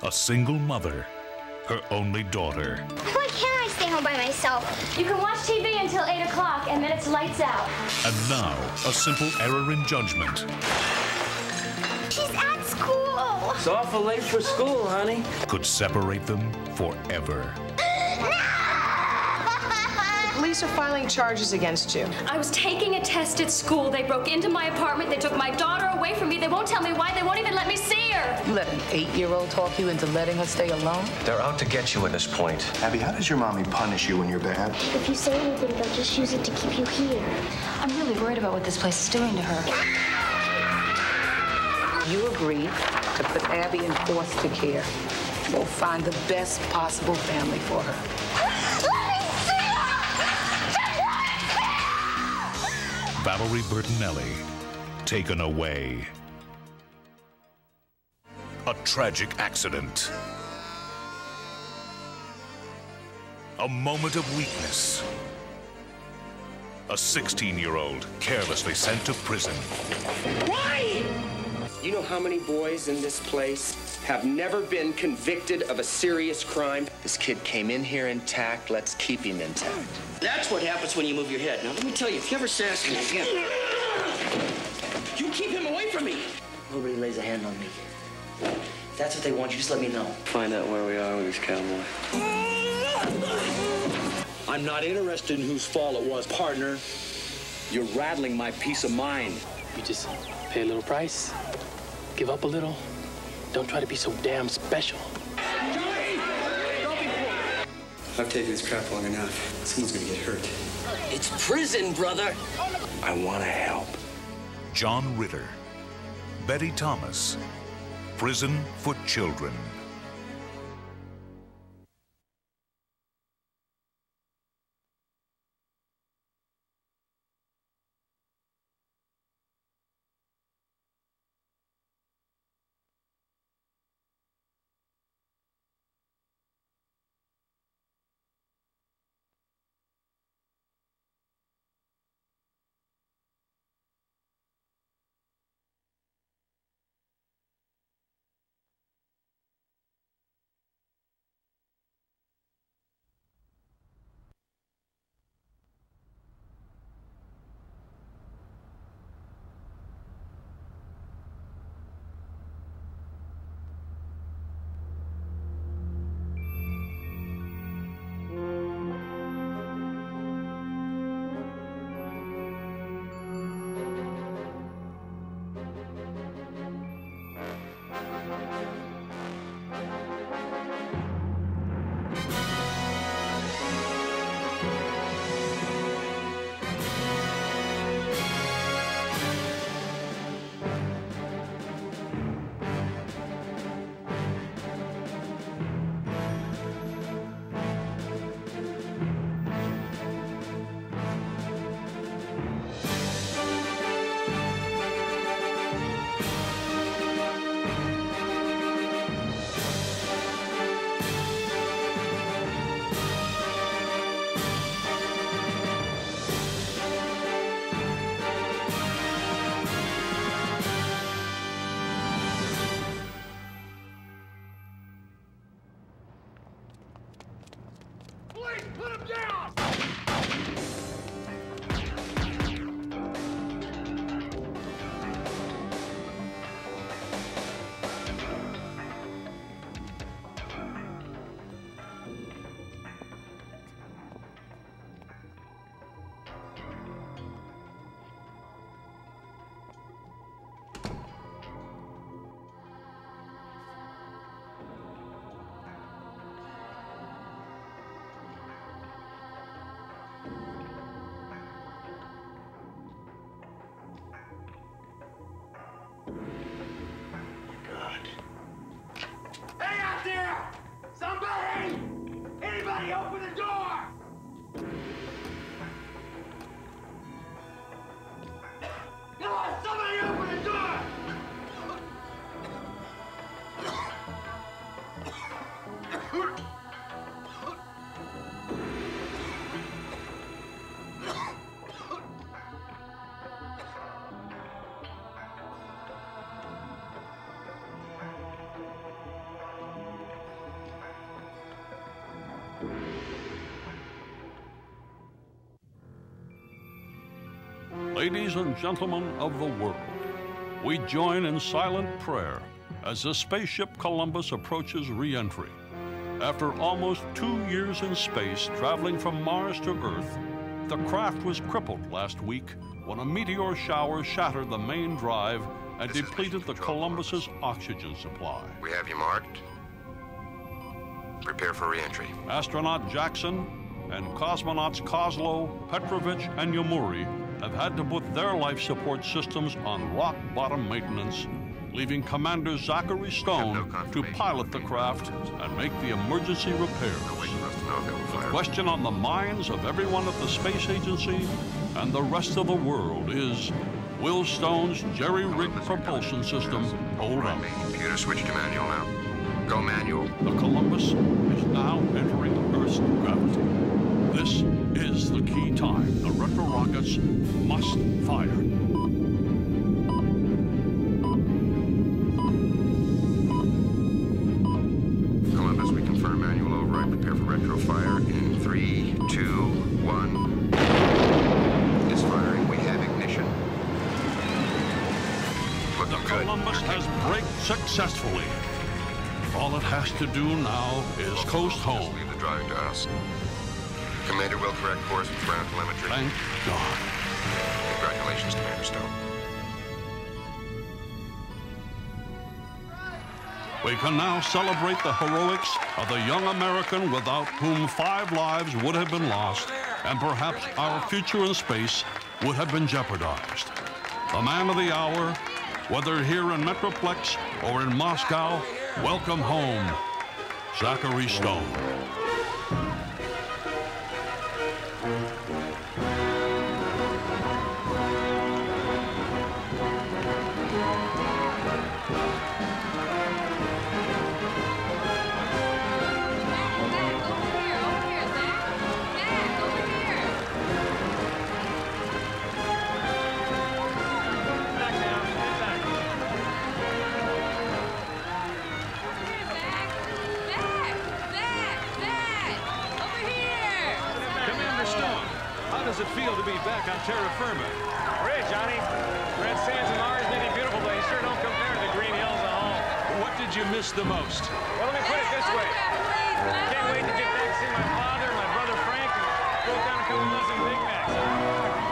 A single mother, her only daughter. Why can't I stay home by myself? You can watch TV until 8 o'clock, and then it's lights out. And now, a simple error in judgment She's at school. It's awful late for school, honey. could separate them forever. Police are filing charges against you. I was taking a test at school. They broke into my apartment. They took my daughter away from me. They won't tell me why. They won't even let me see her. You let an 8-year-old talk you into letting her stay alone? They're out to get you at this point. Abby, how does your mommy punish you when you're bad? If you say anything, they'll just use it to keep you here. I'm really worried about what this place is doing to her. You agreed to put Abby in foster care. We'll find the best possible family for her. Valerie Bertinelli, taken away. A tragic accident. A moment of weakness. A 16-year-old carelessly sent to prison. Why? You know how many boys in this place have never been convicted of a serious crime? This kid came in here intact. Let's keep him intact. That's what happens when you move your head. Now, let me tell you, if you ever sass me again, you keep him away from me. Nobody lays a hand on me. If that's what they want, you just let me know. Find out where we are with this cowboy. I'm not interested in whose fault it was, partner. You're rattling my peace of mind. You just pay a little price, give up a little. Don't try to be so damn special. I've taken this crap long enough. Someone's gonna get hurt. It's prison, brother. I want to help. John Ritter. Betty Thomas. Prison for Children. Ladies and gentlemen of the world, we join in silent prayer as the spaceship Columbus approaches re-entry. After almost 2 years in space, traveling from Mars to Earth, the craft was crippled last week when a meteor shower shattered the main drive and depleted the Columbus's oxygen supply. We have you marked. Prepare for re-entry. Astronaut Jackson and cosmonauts Kozlow, Petrovich, and Yamuri have had to put their life support systems on rock-bottom maintenance, leaving Commander Zachary Stone to pilot the craft and make the emergency repairs. The question on the minds of everyone at the Space Agency and the rest of the world is, will Stone's jerry-rigged propulsion system hold up? Computer switch to manual now. Go manual. The Columbus is now entering Earth's gravity. This is the key time. The retro rockets must fire. Columbus, we confirm manual override. Prepare for retro fire in 3, 2, 1. Is firing. We have ignition. Looking good. Columbus has braked successfully. All it has to do now is coast home. Leave the drive to us. Commander will correct course with ground telemetry. Thank God. Congratulations, Commander Stone. We can now celebrate the heroics of the young American without whom 5 lives would have been lost, and perhaps our future in space would have been jeopardized. The man of the hour, whether here in Metroplex or in Moscow, welcome home, Zachary Stone. How does it feel to be back on terra firma? Great, Johnny. Red sands of Mars may be beautiful, but they sure don't compare to the green hills of home. What did you miss the most? Well, let me put it this way. Can't wait to get back to see my father, my brother Frank, and go down a couple dozen Big Macs. All right.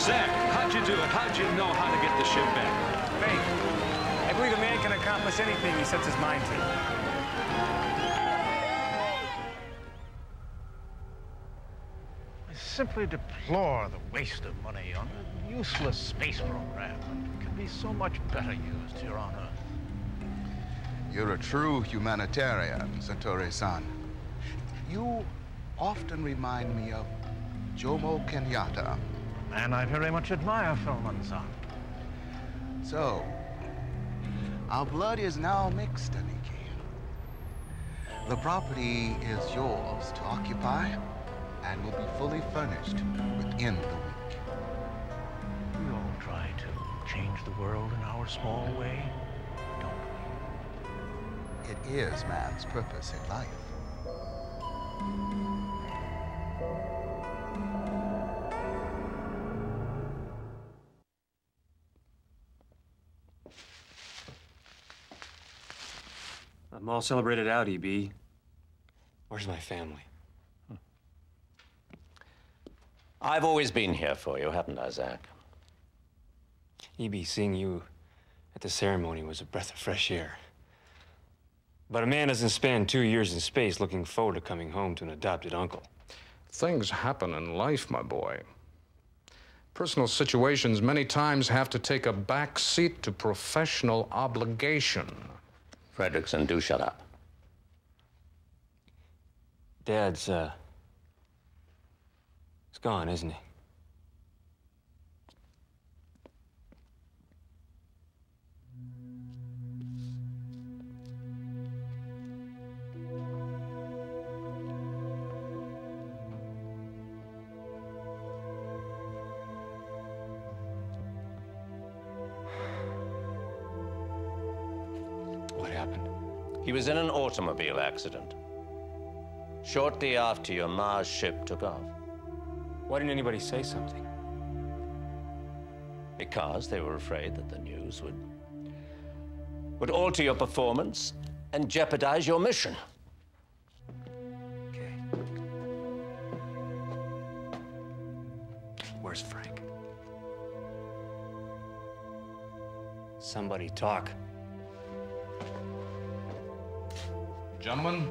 Zach, how'd you do it? How'd you know how to get the ship back? Faith. I believe a man can accomplish anything he sets his mind to. I simply deplore the waste of money on a useless space program that can be so much better used here on Earth. You're a true humanitarian, Satori-san. You often remind me of Jomo Kenyatta. And I very much admire Feldman-san. So, our blood is now mixed, Aniki. The property is yours to occupy and will be fully furnished within the week. We all try to change the world in our small way, don't we? It is man's purpose in life. I'm all celebrated out, EB. Where's my family? I've always been here for you, haven't I, Zach? EB, seeing you at the ceremony was a breath of fresh air. But a man doesn't spend 2 years in space looking forward to coming home to an adopted uncle. Things happen in life, my boy. Personal situations many times have to take a back seat to professional obligation. Fredrickson, do shut up. Dad's, he's gone, isn't he? He was in an automobile accident shortly after your Mars ship took off. Why didn't anybody say something? Because they were afraid that the news would alter your performance and jeopardize your mission. Okay. Where's Frank? Somebody talk. Gentlemen,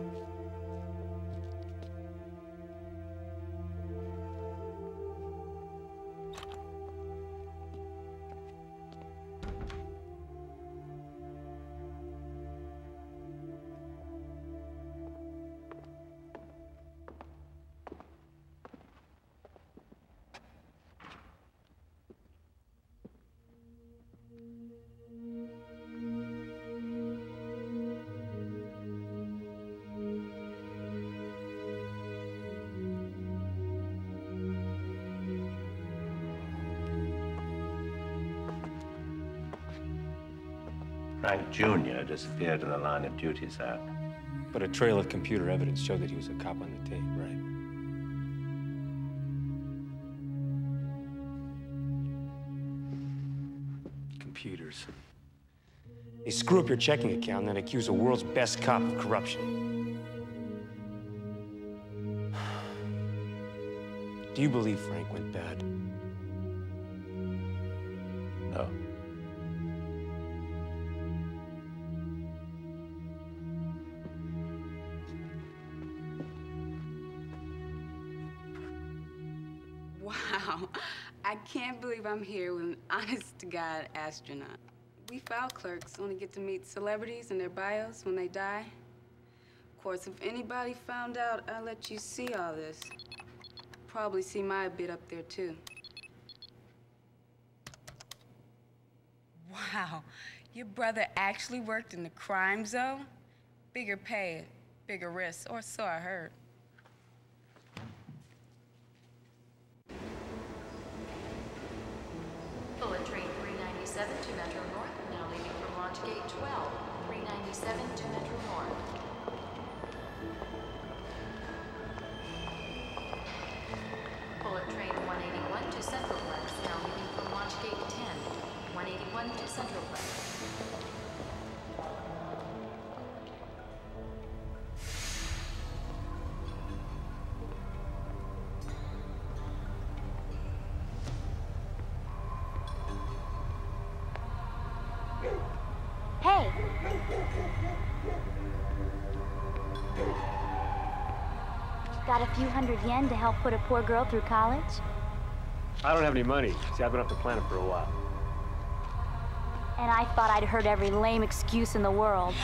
Frank Jr. disappeared in the line of duty, sir. But a trail of computer evidence showed that he was a cop on the tape, right? Computers. They screw up your checking account and then accuse the world's best cop of corruption. Do you believe Frank went bad? No. Wow, I can't believe I'm here with an honest-to-God astronaut. We file clerks only get to meet celebrities and their bios when they die. Of course, if anybody found out I let you see all this, probably see my bit up there, too. Wow, your brother actually worked in the crime zone? Bigger pay, bigger risks, or so I heard. Bullet train 397 to Metro North, now leaving from launch gate 12. 397 to Metro North. Bullet train 181 to Centralplex, now leaving from launch gate 10. 181 to Centralplex. Hey! Got a few hundred yen to help put a poor girl through college? I don't have any money. See, I've been off the planet for a while. And I thought I'd heard every lame excuse in the world.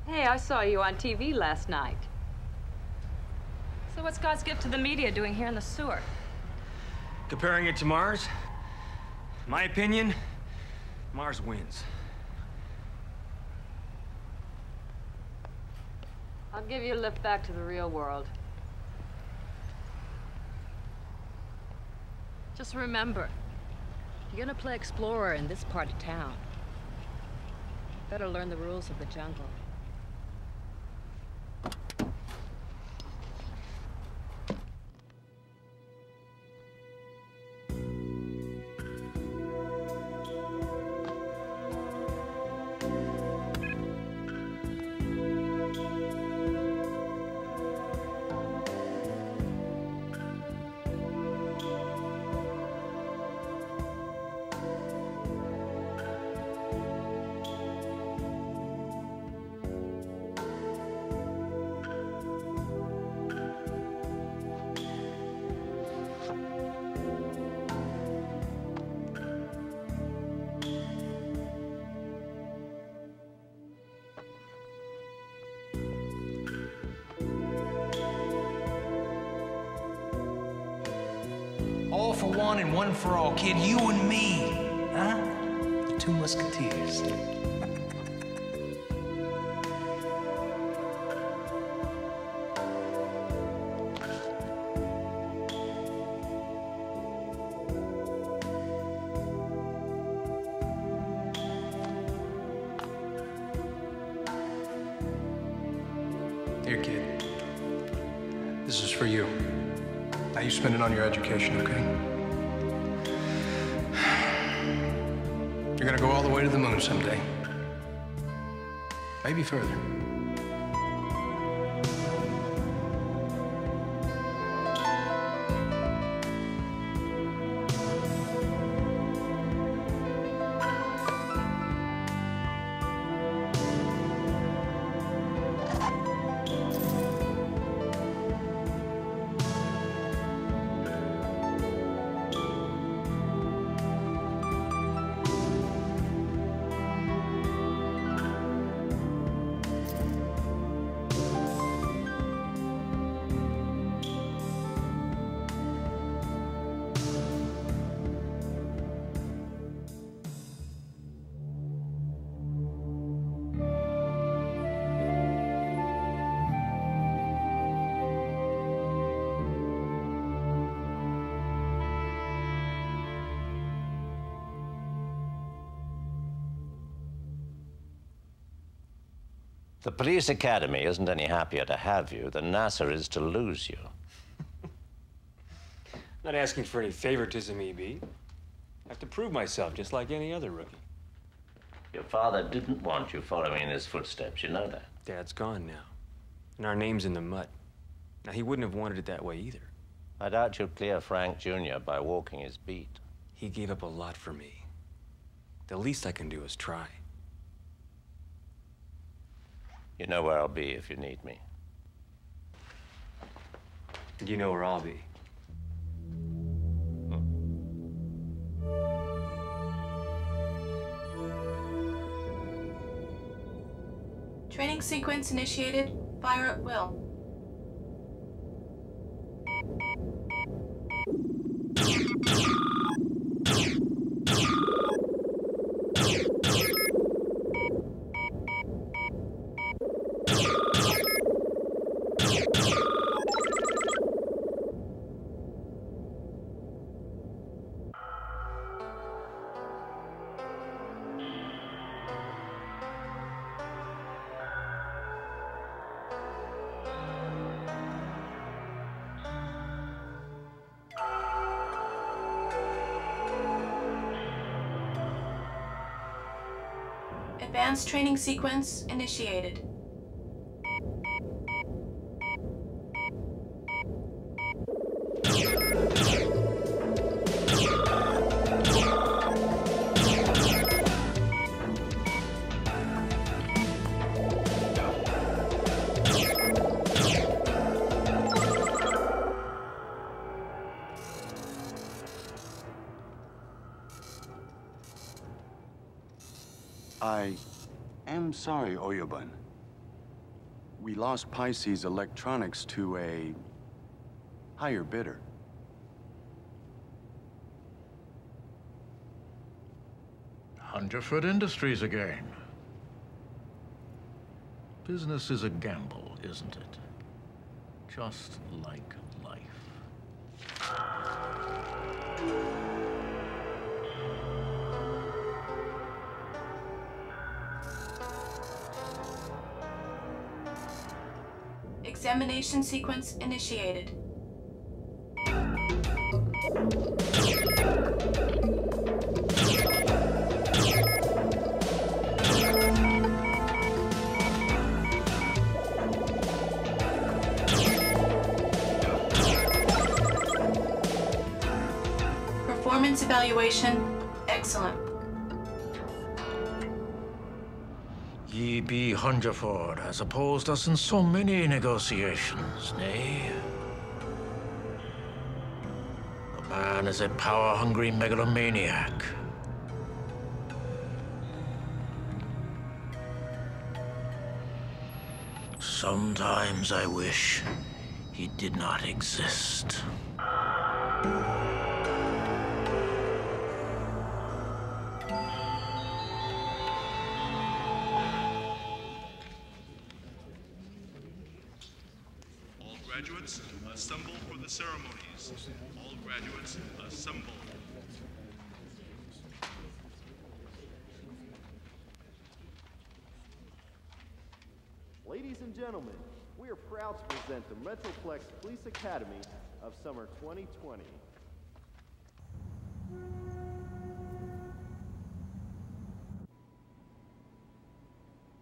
Hey, I saw you on TV last night. So what's God's gift to the media doing here in the sewer? Comparing it to Mars, my opinion, Mars wins. I'll give you a lift back to the real world. Just remember, you're gonna play explorer in this part of town. Better learn the rules of the jungle. one and one for all, kid. You and me. Huh? The two musketeers. Here, kid. This is for you. Now you spend it on your education, okay? You're gonna go all the way to the moon someday. Maybe further. The police academy isn't any happier to have you than NASA is to lose you. Not asking for any favoritism, E.B. I have to prove myself just like any other rookie. Your father didn't want you following in his footsteps, you know that. Dad's gone now, and our name's in the mud. Now, he wouldn't have wanted it that way either. I doubt you'll clear Frank Jr. by walking his beat. He gave up a lot for me. The least I can do is try. You know where I'll be if you need me. You know where I'll be. Training sequence initiated. Fire at will. Advanced training sequence initiated. I am sorry, Oyuban. We lost Pisces Electronics to a higher bidder. Hungerford Industries again. Business is a gamble, isn't it? Just like life. Examination sequence initiated. Performance evaluation, excellent. Ye be Hungerford has opposed us in so many negotiations, nay? The man is a power-hungry megalomaniac. Sometimes I wish he did not exist. Graduates, assemble for the ceremonies. All graduates, assemble. Ladies and gentlemen, we are proud to present the Metroplex Police Academy of Summer 2020.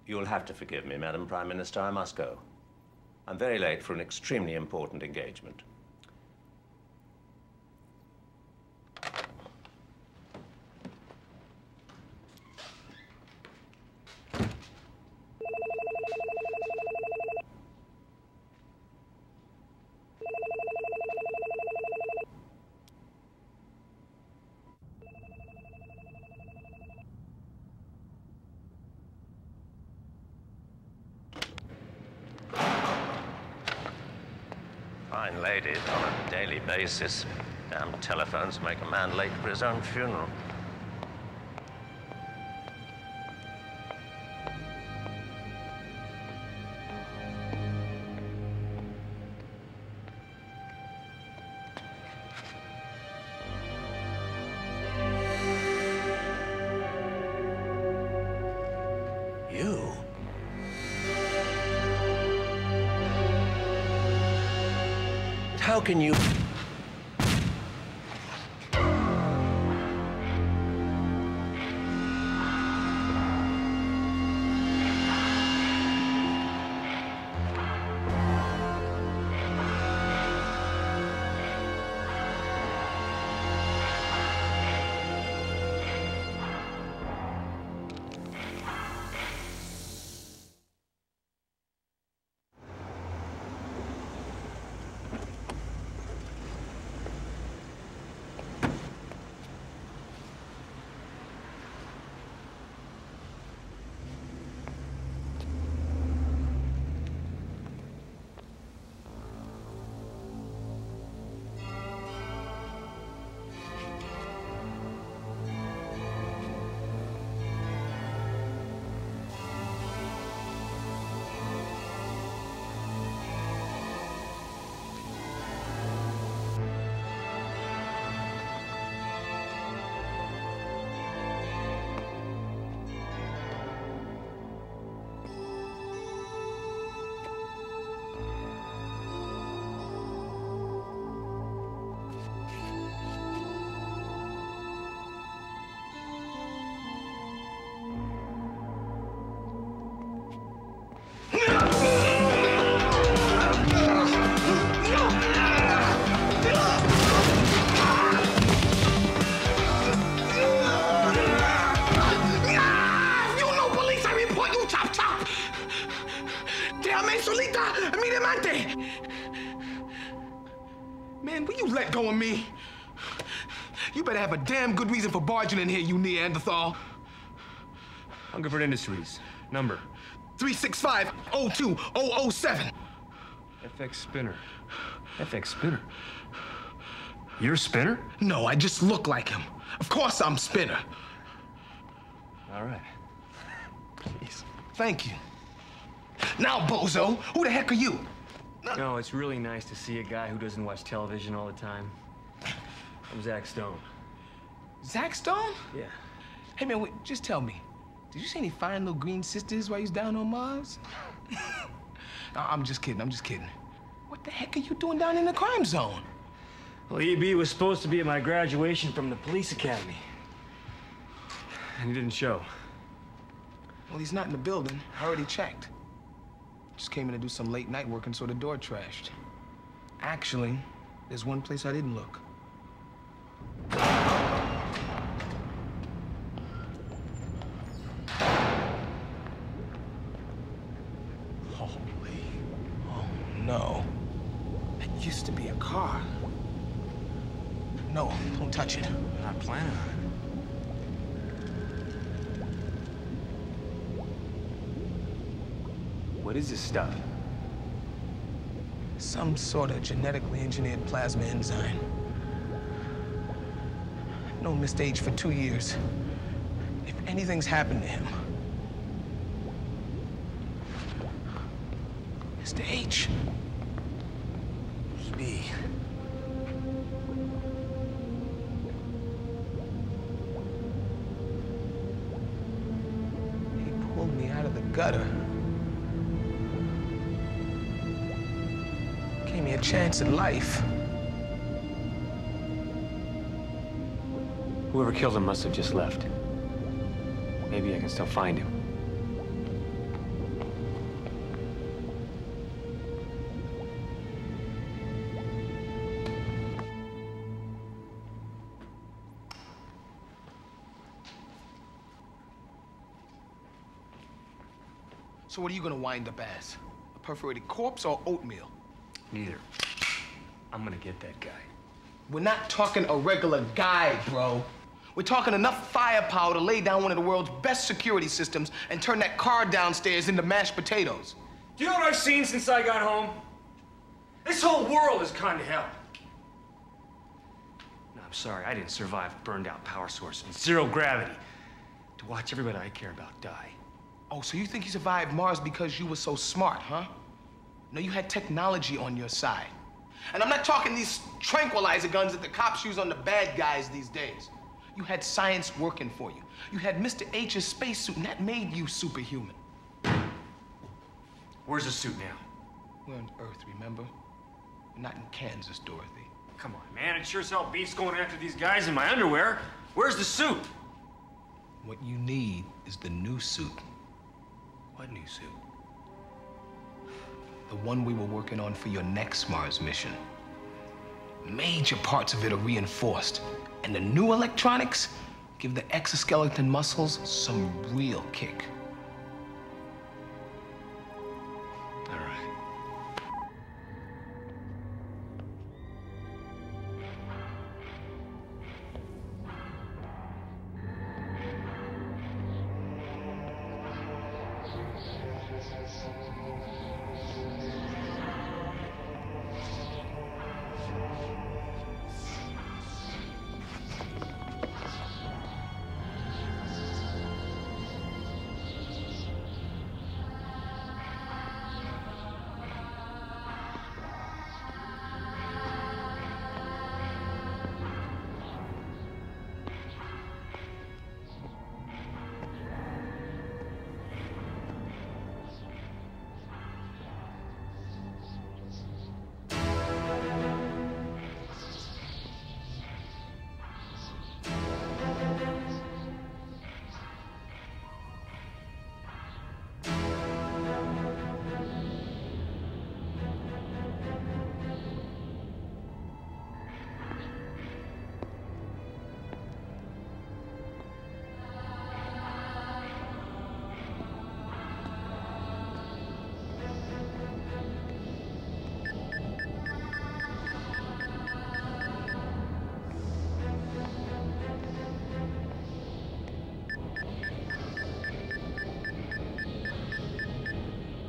You'll have to forgive me, Madam Prime Minister. I must go. I'm very late for an extremely important engagement. Fine ladies on a daily basis. Damn telephones make a man late for his own funeral. You? How can you... Man, will you let go of me? You better have a damn good reason for barging in here, you Neanderthal. Hungerford Industries. Number? 365-02007. FX Spinner. FX Spinner? You're Spinner? No, I just look like him. Of course I'm Spinner. All right. Please. Thank you. Now, bozo, who the heck are you? No, it's really nice to see a guy who doesn't watch television all the time. I'm Zach Stone. Zach Stone? Yeah. Hey, man, wait, just tell me. Did you see any fine little green sisters while you was down on Mars? No, I'm just kidding, I'm just kidding. What the heck are you doing down in the crime zone? Well, EB was supposed to be at my graduation from the police academy. And he didn't show. Well, he's not in the building. I already checked. Just came in to do some late night work and saw the door trashed. Actually, there's one place I didn't look. Holy. Oh, no. That used to be a car. No, don't touch it. I'm not planning on it. What is this stuff? Some sort of genetically engineered plasma enzyme. Known Mr. H for 2 years. If anything's happened to him... Mr. H. be. He pulled me out of the gutter. Gave me a chance at life. Whoever killed him must have just left. Maybe I can still find him. So what are you gonna wind up as? A perforated corpse or oatmeal? Neither. I'm gonna get that guy. We're not talking a regular guy, bro. We're talking enough firepower to lay down one of the world's best security systems and turn that car downstairs into mashed potatoes. Do you know what I've seen since I got home? This whole world has gone to hell. No, I'm sorry, I didn't survive a burned out power source and zero gravity to watch everybody I care about die. Oh, so you think you survived Mars because you were so smart, huh? No, you had technology on your side. And I'm not talking these tranquilizer guns that the cops use on the bad guys these days. You had science working for you. You had Mr. H's spacesuit, and that made you superhuman. Where's the suit now? We're on Earth, remember? We're not in Kansas, Dorothy. Come on, man, it sure as hell beats going after these guys in my underwear. Where's the suit? What you need is the new suit. What new suit? The one we were working on for your next Mars mission. Major parts of it are reinforced, and the new electronics give the exoskeleton muscles some real kick. All right.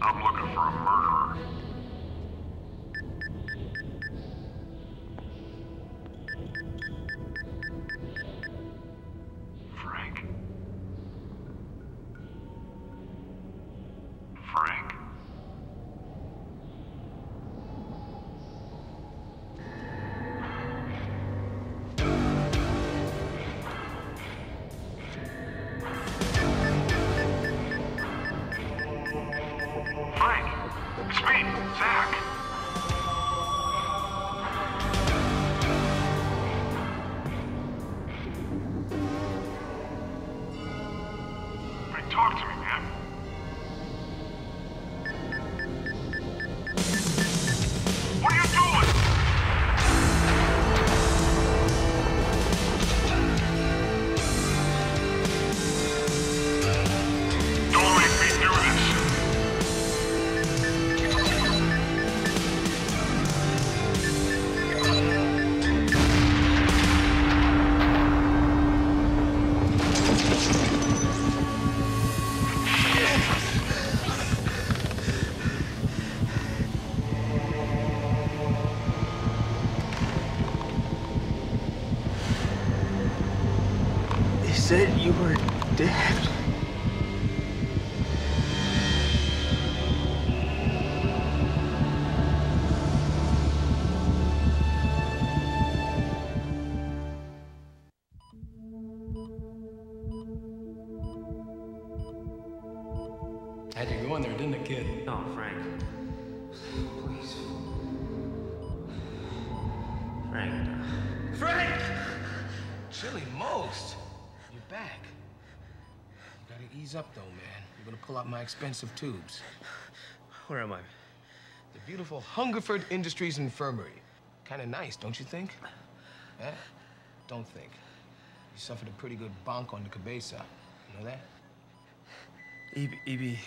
I'm looking for a murderer. Frank? Frank? Frank, it's me, Zach. Frank, talk to me, man. What are you doing? Don't make me do this. Had you going there, didn't it, kid? No, Frank. Please. Frank. Frank! Chilly most. You're back. You gotta ease up, though, man. You're gonna pull out my expensive tubes. Where am I? The beautiful Hungerford Industries Infirmary. Kinda nice, don't you think? Eh? Don't think. You suffered a pretty good bonk on the cabeza. You know that? E.B.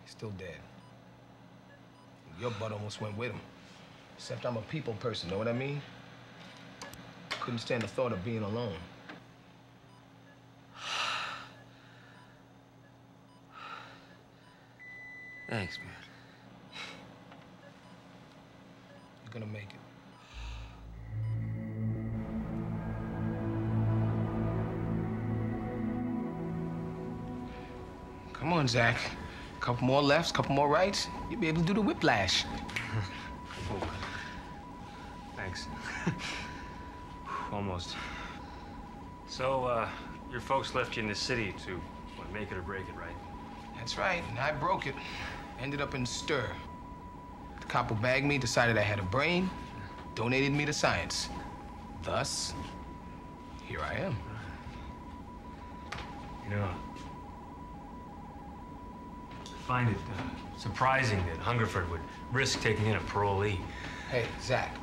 He's still dead. Your butt almost went with him. Except I'm a people person, know what I mean? Couldn't stand the thought of being alone. Thanks, man. You're gonna make it. Come on, Zach. Couple more lefts, couple more rights. You'll be able to do the whiplash. Oh. Thanks. Almost. So, your folks left you in the city to, what, make it or break it, right? That's right, and I broke it. Ended up in stir. The cop who bagged me decided I had a brain, donated me to science. Thus, here I am. You know, I find it surprising that Hungerford would risk taking in a parolee. Hey, Zach.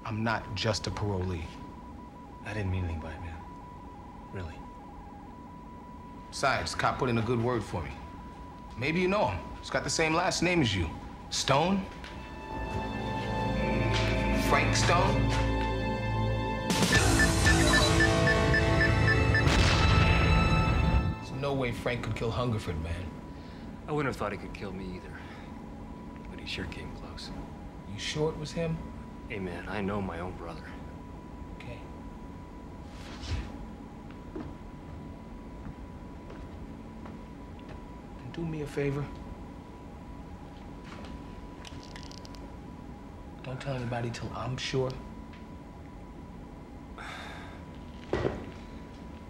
I'm not just a parolee. I didn't mean anything by it, man. Really. Besides, the cop put in a good word for me. Maybe you know him. He's got the same last name as you. Stone? Frank Stone? There's no way Frank could kill Hungerford, man. I wouldn't have thought he could kill me either. But he sure came close. You sure it was him? Hey, man, I know my own brother. Okay. And do me a favor. Don't tell anybody till I'm sure.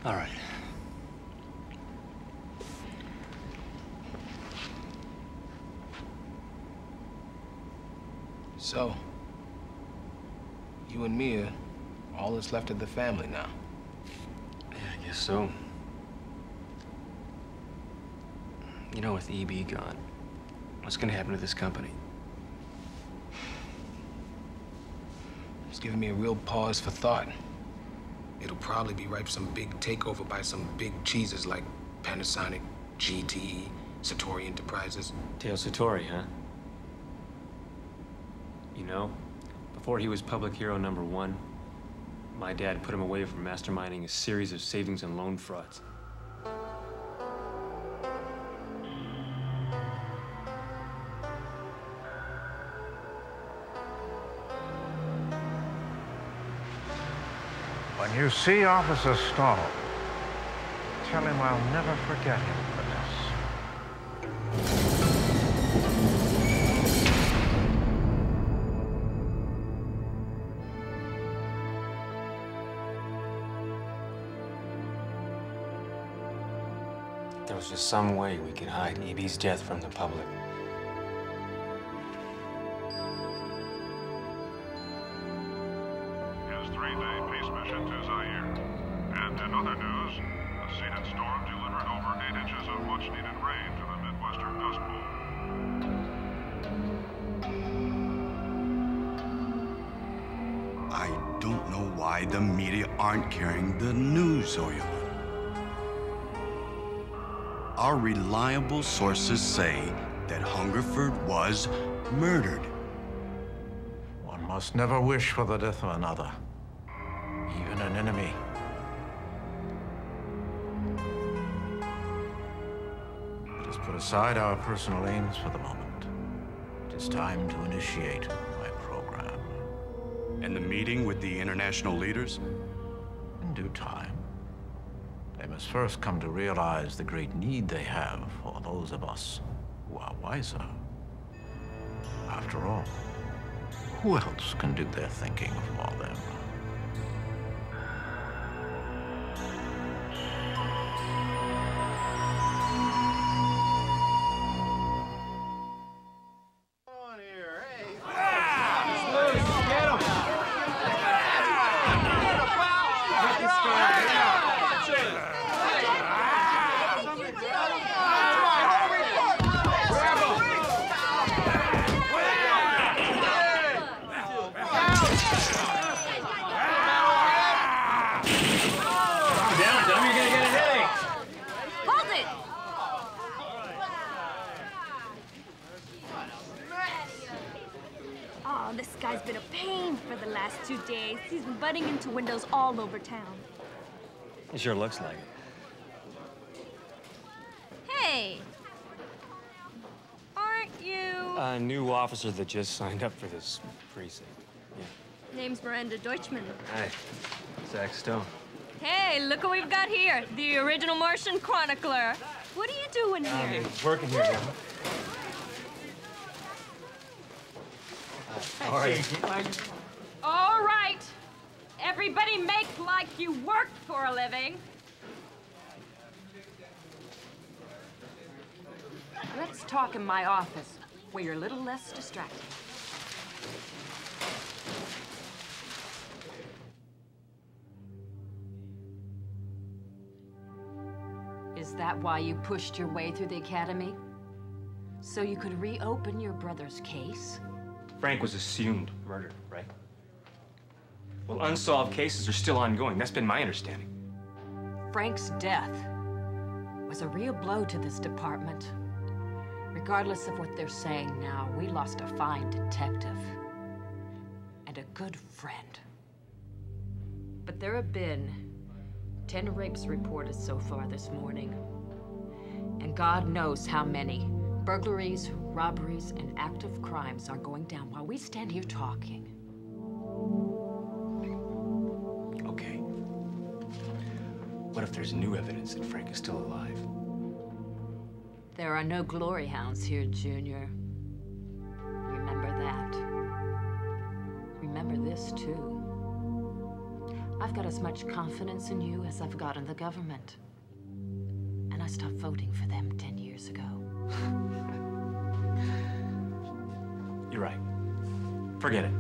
All right. So, you and me are all that's left of the family now. Yeah, I guess so. You know, with E.B. gone, what's gonna happen to this company? It's giving me a real pause for thought. It'll probably be ripe for some big takeover by some big cheeses like Panasonic, GTE, Satori Enterprises. Teo Satori, huh? You know, before he was public hero #1, my dad put him away for masterminding a series of savings and loan frauds. When you see Officer Stone, tell him I'll never forget him for this. There was just some way we could hide E.B.'s death from the public. His 3-day peace mission to Zaire. And in other news, a seeded storm delivered over 8 inches of much-needed rain to the Midwestern Dust Bowl. I don't know why the media aren't carrying the news, Oyo. Our reliable sources say that Hungerford was murdered. One must never wish for the death of another, even an enemy. Let us put aside our personal aims for the moment. It is time to initiate my program. And the meeting with the international leaders? In due time. They must first come to realize the great need they have for those of us who are wiser. After all, who else can do their thinking for them? last 2 days. He's been butting into windows all over town. It sure looks like it. Hey! Aren't you... A new officer that just signed up for this precinct. Yeah. Name's Miranda Deutschman. Hi, Zach Stone. Hey, look what we've got here. The original Martian chronicler. What are you doing here? Working here now. All right. All right. Everybody make like you worked for a living. Let's talk in my office, where you're a little less distracted. Is that why you pushed your way through the academy? So you could reopen your brother's case? Frank was assumed murdered, right? Well, unsolved cases are still ongoing. That's been my understanding. Frank's death was a real blow to this department. Regardless of what they're saying now, we lost a fine detective and a good friend. But there have been 10 rapes reported so far this morning. And God knows how many burglaries, robberies, and active crimes are going down while we stand here talking. Okay. What if there's new evidence that Frank is still alive? There are no glory hounds here, Junior. Remember that. Remember this, too. I've got as much confidence in you as I've got in the government. And I stopped voting for them 10 years ago. You're right. Forget it.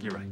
You're right.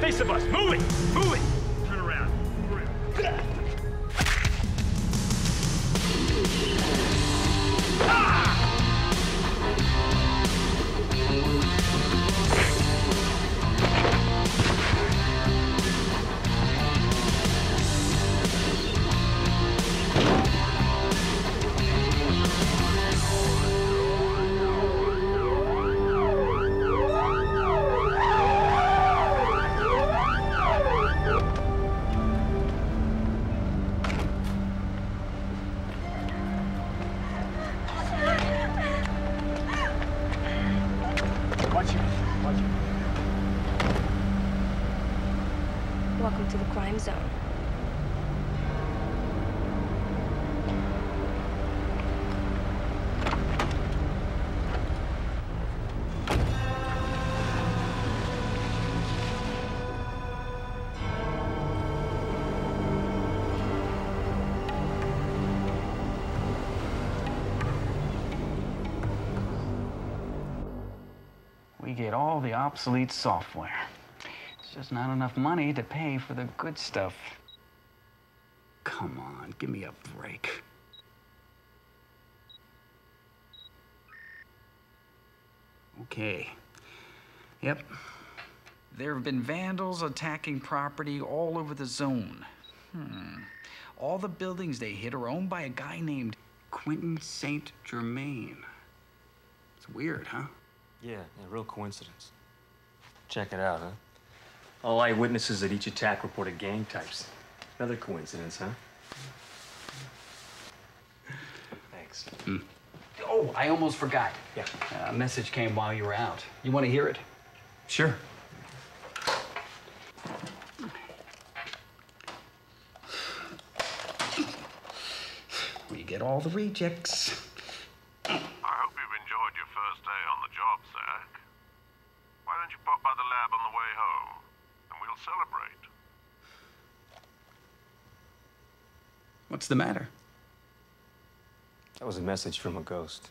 Face of us. Move it! Move it! Turn around. Welcome to the crime zone. We get all the obsolete software. It's just not enough money to pay for the good stuff. Come on, give me a break. Okay. Yep. There have been vandals attacking property all over the zone. All the buildings they hit are owned by a guy named Quentin St. Germain. It's weird, huh? Yeah, real coincidence. Check it out, huh? All eyewitnesses at each attack reported gang types. Another coincidence, huh? Thanks. Oh, I almost forgot. Yeah. A message came while you were out. You want to hear it? Sure. We get all the rejects. I hope you've enjoyed your first day on the job, Zach. Why don't you pop by the lab on the way home, and we'll celebrate. What's the matter? That was a message from a ghost.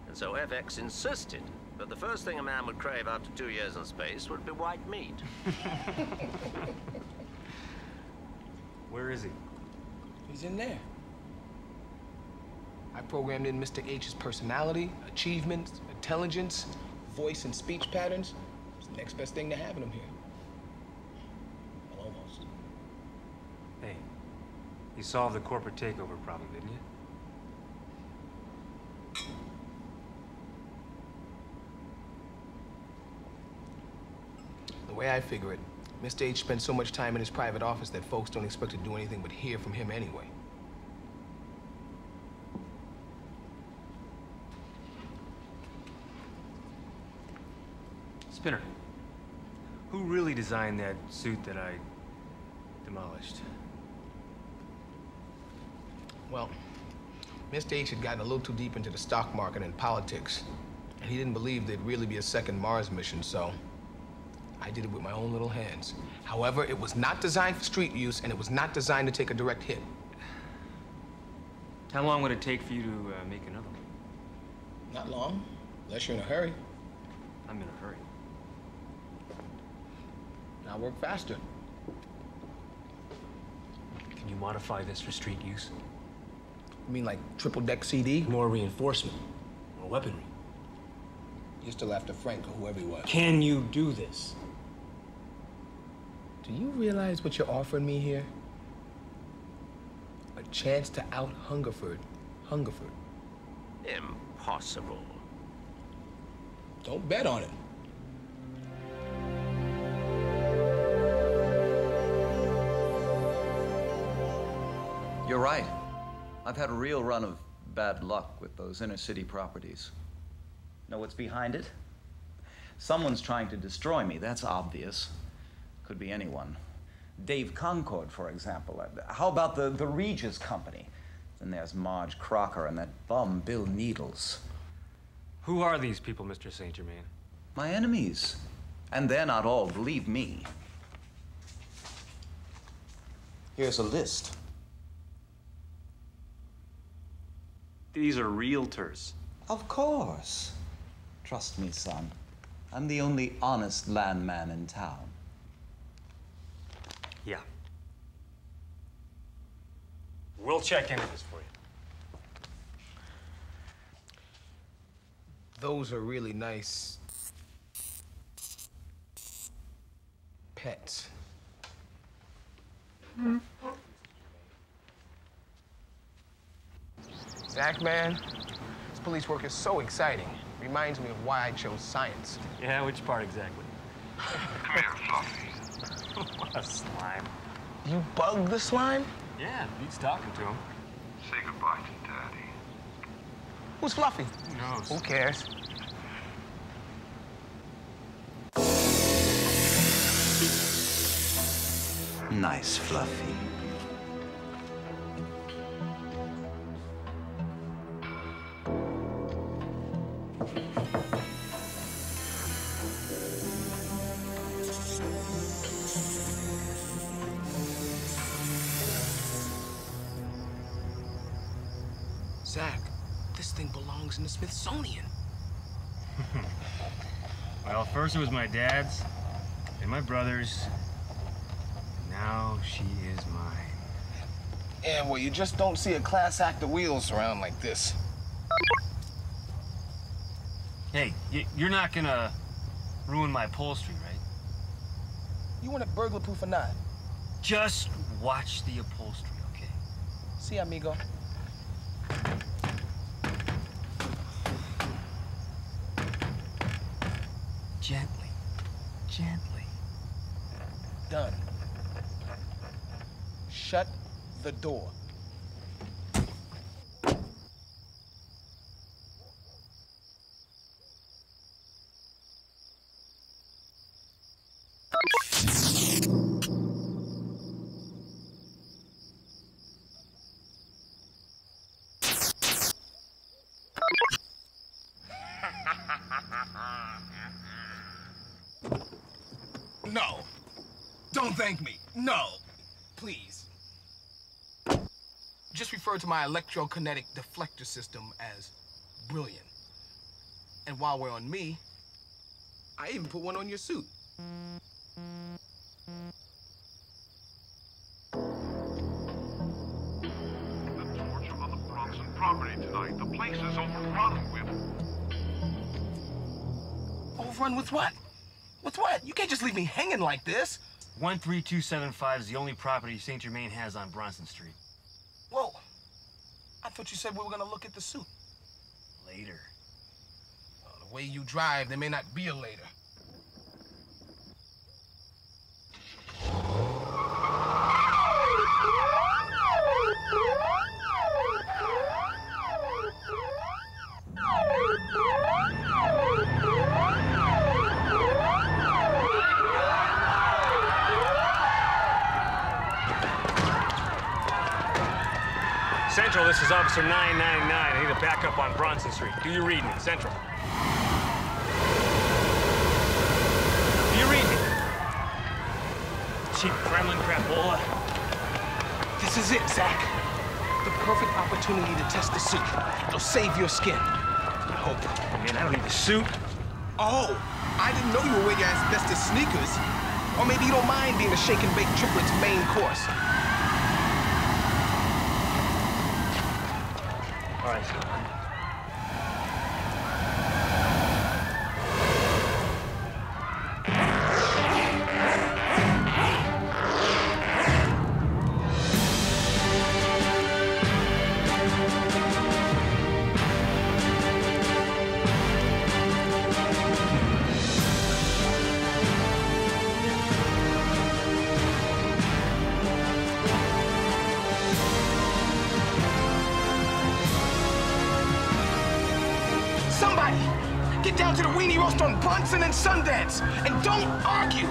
And so FX insisted that the first thing a man would crave after 2 years in space would be white meat. Where is he? He's in there. I programmed in Mr. H's personality, achievements, intelligence, voice and speech patterns. It's the next best thing to having him here. Well, almost. Hey, you solved the corporate takeover problem, didn't you? The way I figure it, Mr. H spends so much time in his private office that folks don't expect to do anything but hear from him anyway. Spinner, who really designed that suit that I demolished? Well, Mr. H had gotten a little too deep into the stock market and politics, and he didn't believe there'd really be a second Mars mission, so I did it with my own little hands. However, it was not designed for street use, and it was not designed to take a direct hit. How long would it take for you to make another one? Not long, unless you're in a hurry. I'm in a hurry. I'll work faster. Can you modify this for street use? You mean like triple-deck CD? More reinforcement, more weaponry. You're still after Frank or whoever he was. Can you do this? Do you realize what you're offering me here? A chance to out Hungerford. Hungerford. Impossible. Don't bet on it. You're right. I've had a real run of bad luck with those inner city properties. Know what's behind it? Someone's trying to destroy me, that's obvious. Could be anyone. Dave Concord, for example. How about the Regis Company? Then there's Marge Crocker and that bum Bill Needles. Who are these people, Mr. St. Germain? My enemies. And they're not all, believe me. Here's a list. These are realtors. Of course. Trust me, son. I'm the only honest landman in town. Yeah. We'll check into this for you. Those are really nice pets. Zach, man, this police work is so exciting. Reminds me of why I chose science. Yeah, which part exactly? Come here, Fluffy. What a slime. You bug the slime? Yeah, he's talking to him. Say goodbye to Daddy. Who's Fluffy? Who knows? Who cares? Nice, Fluffy. Zach, this thing belongs in the Smithsonian. Well, first it was my dad's, then my brother's, and now she is mine. Yeah, well, you just don't see a class act of wheels around like this. Hey, you're not gonna ruin my upholstery, right? You want it burglar proof or not? Just watch the upholstery, okay? See, amigo. Gently, gently. Done. Shut the door. No. Don't thank me. No. Please. Just refer to my electrokinetic deflector system as brilliant. And while we're on me, I even put one on your suit. The torch on the Bronson property tonight. The place is overrun with... Overrun with what? With what? You can't just leave me hanging like this. 13275 is the only property St. Germain has on Bronson Street. Whoa. I thought you said we were gonna look at the suit. Later. Well, the way you drive, there may not be a later. Central, this is Officer 999. I need a backup on Bronson Street. Do you read me? Central. Do you read me? Cheap Kremlin crapola. This is it, Zach. The perfect opportunity to test the suit. It'll save your skin. I hope. Man, I don't need the suit. Oh, I didn't know you were wearing your asbestos sneakers. Or maybe you don't mind being the shake and bake triplets main course. All right, sir. Get down to the weenie roast on Bronson and Sundance, and don't argue!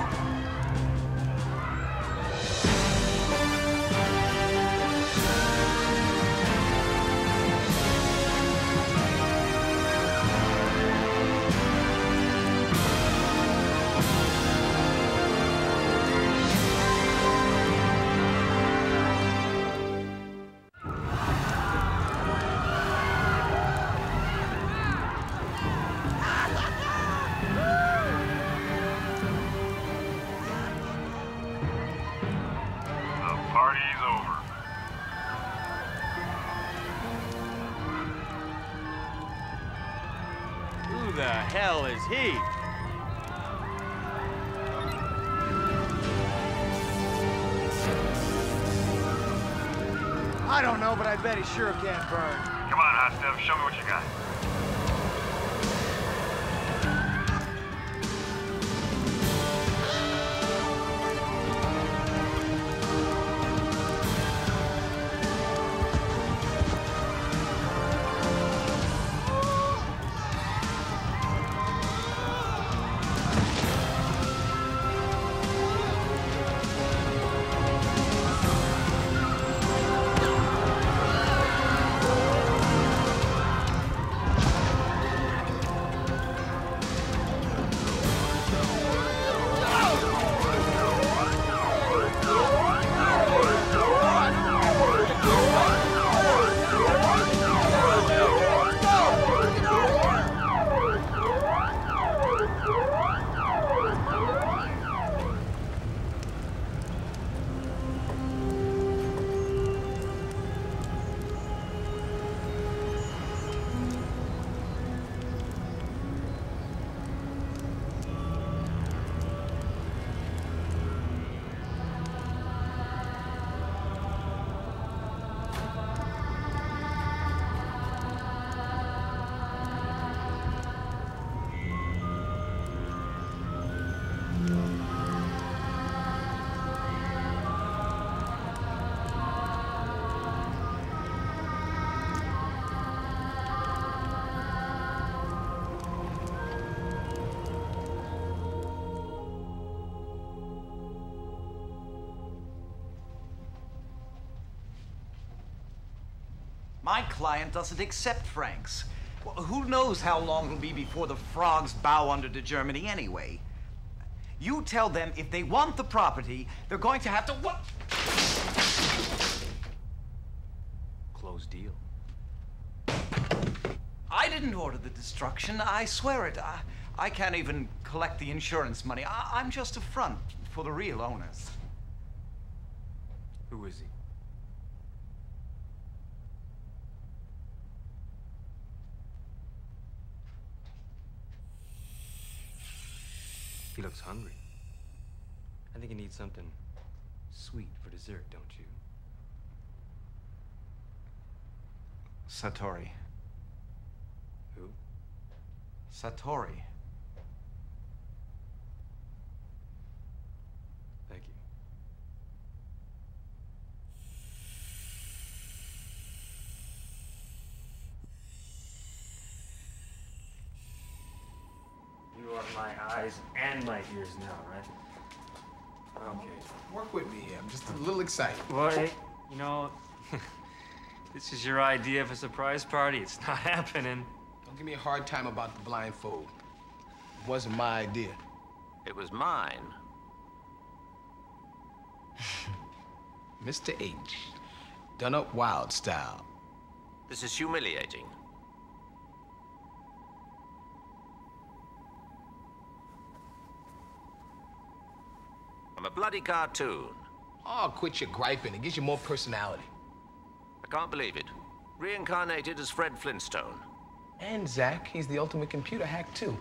Party's over. Who the hell is he? I don't know, but I bet he sure can burn. Come on, hot stuff. Show me what you got. My client doesn't accept francs. Well, who knows how long it'll be before the frogs bow under to Germany anyway. You tell them if they want the property, they're going to have to what? Closed deal. I didn't order the destruction, I swear it. I can't even collect the insurance money. I'm just a front for the real owners. Who is he? He looks hungry. I think he needs something sweet for dessert, don't you? Satori. Who? Satori. Thank you. You are my eyes and my ears now, right? Okay. Work with me here. I'm just a little excited. Well, hey, you know, this is your idea of a surprise party. It's not happening. Don't give me a hard time about the blindfold. It wasn't my idea. It was mine. Mr. H. Done up wild style. This is humiliating. I'm a bloody cartoon. Oh, quit your griping. It gives you more personality. I can't believe it. Reincarnated as Fred Flintstone. And Zach, he's the ultimate computer hack, too.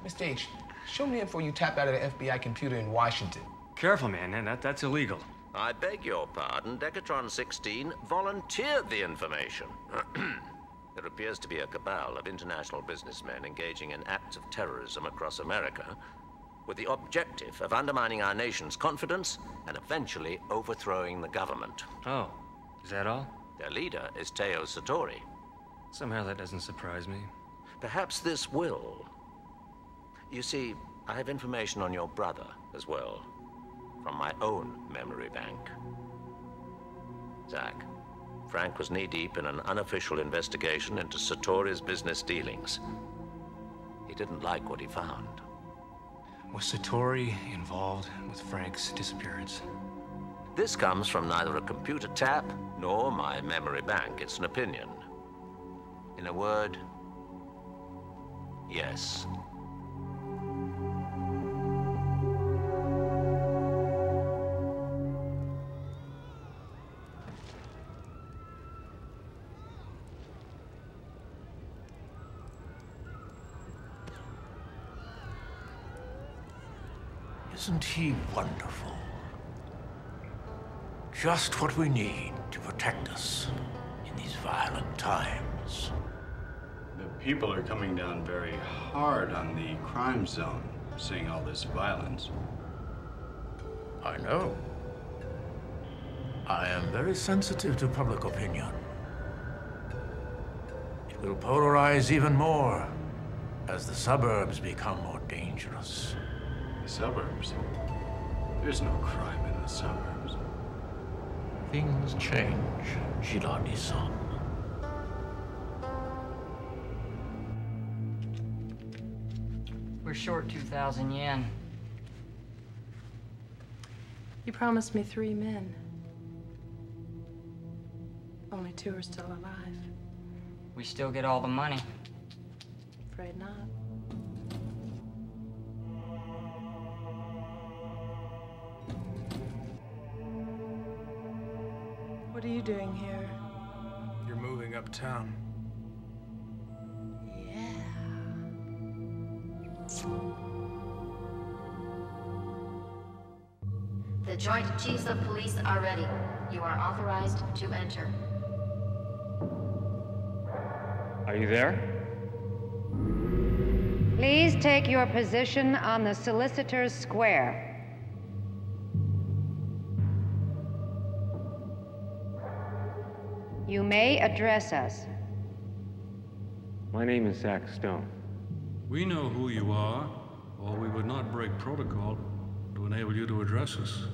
Mr. H, show me the info you tapped out of the FBI computer in Washington. Careful, man. That's illegal. I beg your pardon. Decatron 16 volunteered the information. There appears to be a cabal of international businessmen engaging in acts of terrorism across America with the objective of undermining our nation's confidence and eventually overthrowing the government. Oh, is that all? Their leader is Teo Satori. Somehow that doesn't surprise me. Perhaps this will. You see, I have information on your brother as well, from my own memory bank. Zach, Frank was knee-deep in an unofficial investigation into Satori's business dealings. He didn't like what he found. Was Satori involved with Frank's disappearance? This comes from neither a computer tap nor my memory bank. It's an opinion. In a word, yes. Isn't he wonderful? Just what we need to protect us in these violent times. The people are coming down very hard on the crime zone, seeing all this violence. I know. I am very sensitive to public opinion. It will polarize even more as the suburbs become more dangerous. The suburbs? There's no crime in the suburbs. Things change, Girardi-san. We're short 2,000 yen. You promised me 3 men. Only 2 are still alive. We still get all the money. Afraid not. What are you doing here? You're moving uptown. The Joint Chiefs of Police are ready. You are authorized to enter. Are you there? Please take your position on the Solicitor's Square. You may address us. My name is Zach Stone. We know who you are, or we would not break protocol to enable you to address us.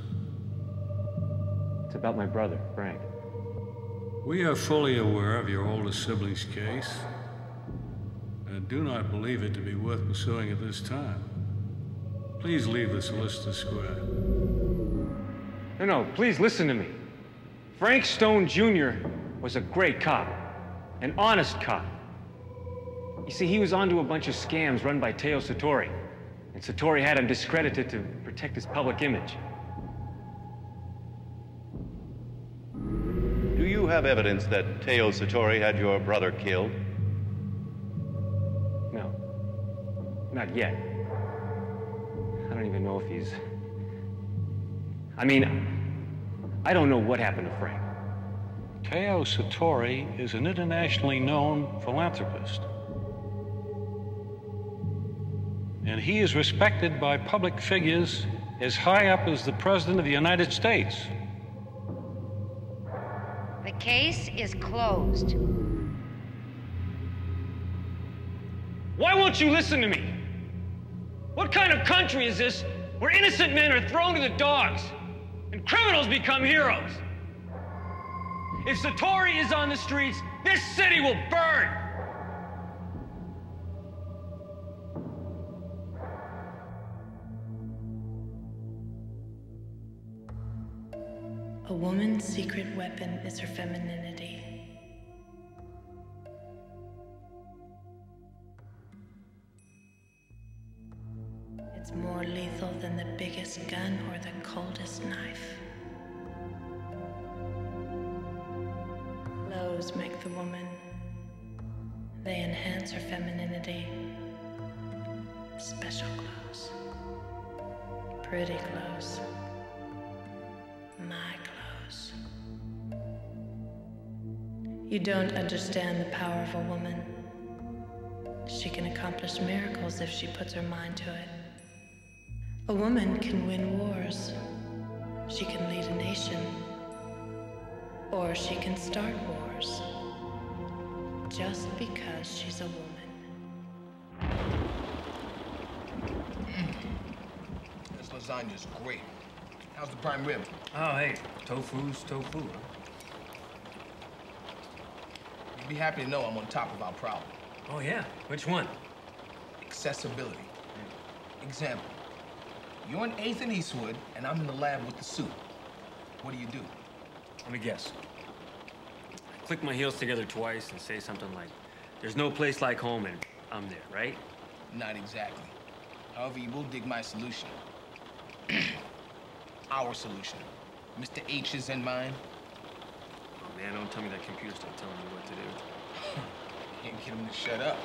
It's about my brother, Frank. We are fully aware of your oldest sibling's case, and do not believe it to be worth pursuing at this time. Please leave the solicitor square. No, please listen to me. Frank Stone Jr. was a great cop, an honest cop. You see, he was onto a bunch of scams run by Teo Satori, and Satori had him discredited to protect his public image. Do you have evidence that Teo Satori had your brother killed? No, not yet. I don't even know if he's... I don't know what happened to Frank. Teo Satori is an internationally known philanthropist. And he is respected by public figures as high up as the President of the United States. The case is closed. Why won't you listen to me? What kind of country is this where innocent men are thrown to the dogs and criminals become heroes? If Satori is on the streets, this city will burn! A woman's secret weapon is her femininity. It's more lethal than the biggest gun or the coldest knife. Clothes make the woman. They enhance her femininity. Special clothes. Pretty clothes. My clothes. You don't understand the power of a woman. She can accomplish miracles if she puts her mind to it. A woman can win wars. She can lead a nation. Or she can start wars. Just because she's a woman. This lasagna's great. How's the prime rib? Oh, hey, tofu's tofu, huh? You'd be happy to know I'm on top of our problem. Oh, yeah? Which one? Accessibility. Example. You're in 8th and Eastwood, and I'm in the lab with the suit. What do you do? Let me guess. I click my heels together twice and say something like, "There's no place like home," and I'm there, right? Not exactly. However, you will dig my solution. Our solution. Mr. H is in mind. Oh, man, don't tell me that computer's still telling me what to do. Can't get him to shut up.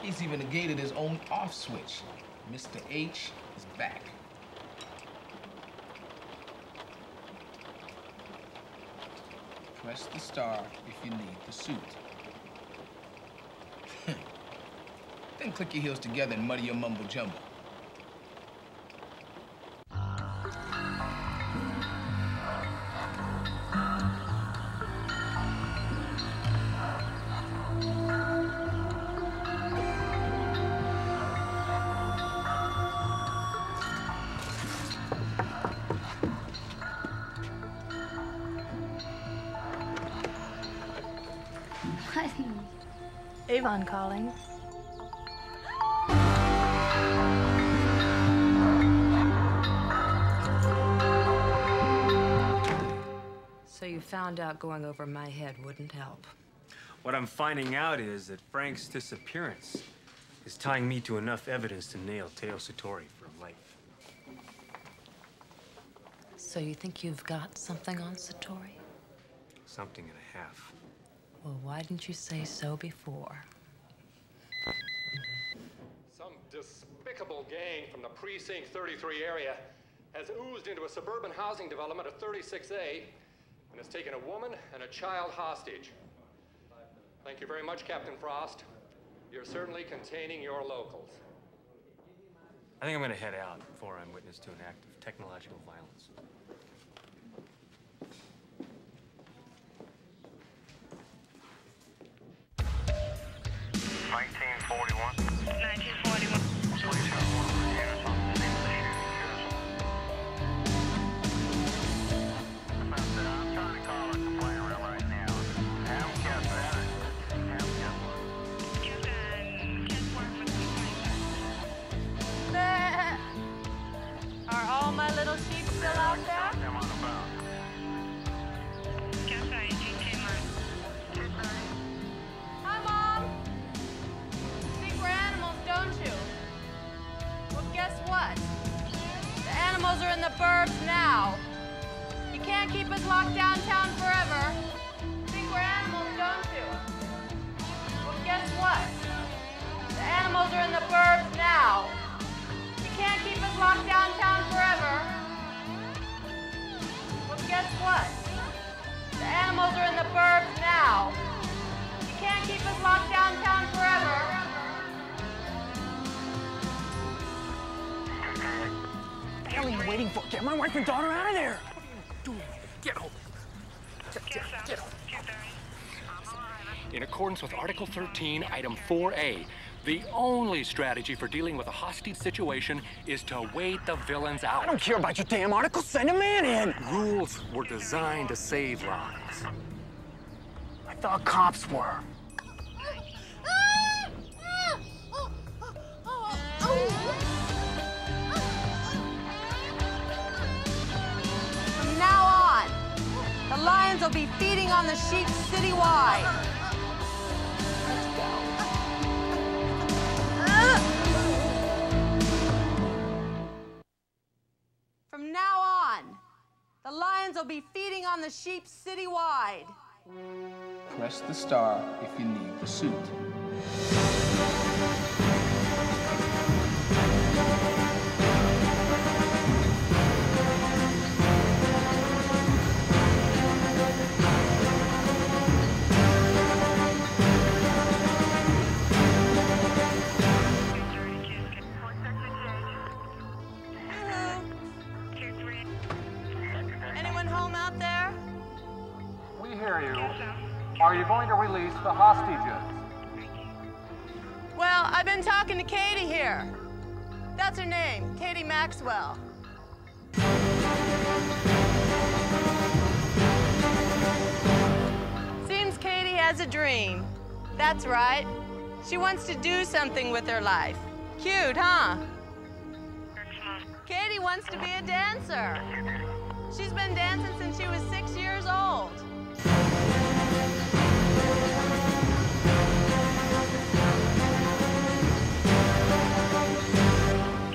He's even negated his own off switch. Mr. H is back. Press the star if you need the suit. Then click your heels together and muddy your mumbo jumbo. Avon calling. So you found out going over my head wouldn't help. What I'm finding out is that Frank's disappearance is tying me to enough evidence to nail Teo Satori for life. So you think you've got something on Satori? Something and a half. Well, why didn't you say so before? Some despicable gang from the Precinct 33 area has oozed into a suburban housing development at 36A and has taken a woman and a child hostage. Thank you very much, Captain Frost. You're certainly containing your locals. I think I'm gonna head out before I'm witness to an act of technological violence. locked downtown forever. Think we're animals, don't you? Well, guess what? The animals are in the burbs now. You can't keep us locked downtown forever. Well, guess what? The animals are in the burbs now. You can't keep us locked downtown forever. What the hell are you waiting for? Get my wife and daughter out of there! What are you doing? Get home. Get home. In accordance with Article 13, Item 4A, the only strategy for dealing with a hostage situation is to wait the villains out. I don't care about your damn article. Send a man in. Rules were designed to save lives. I thought cops were. From now on, the lions will be feeding on the sheep citywide. Let's go. From now on, the lions will be feeding on the sheep citywide. Press the star if you need the suit. Anyone home out there? We hear you. Are you going to release the hostages? Well, I've been talking to Katie here. That's her name, Katie Maxwell. Seems Katie has a dream. That's right. She wants to do something with her life. Cute, huh? Katie wants to be a dancer. She's been dancing since she was 6 years old.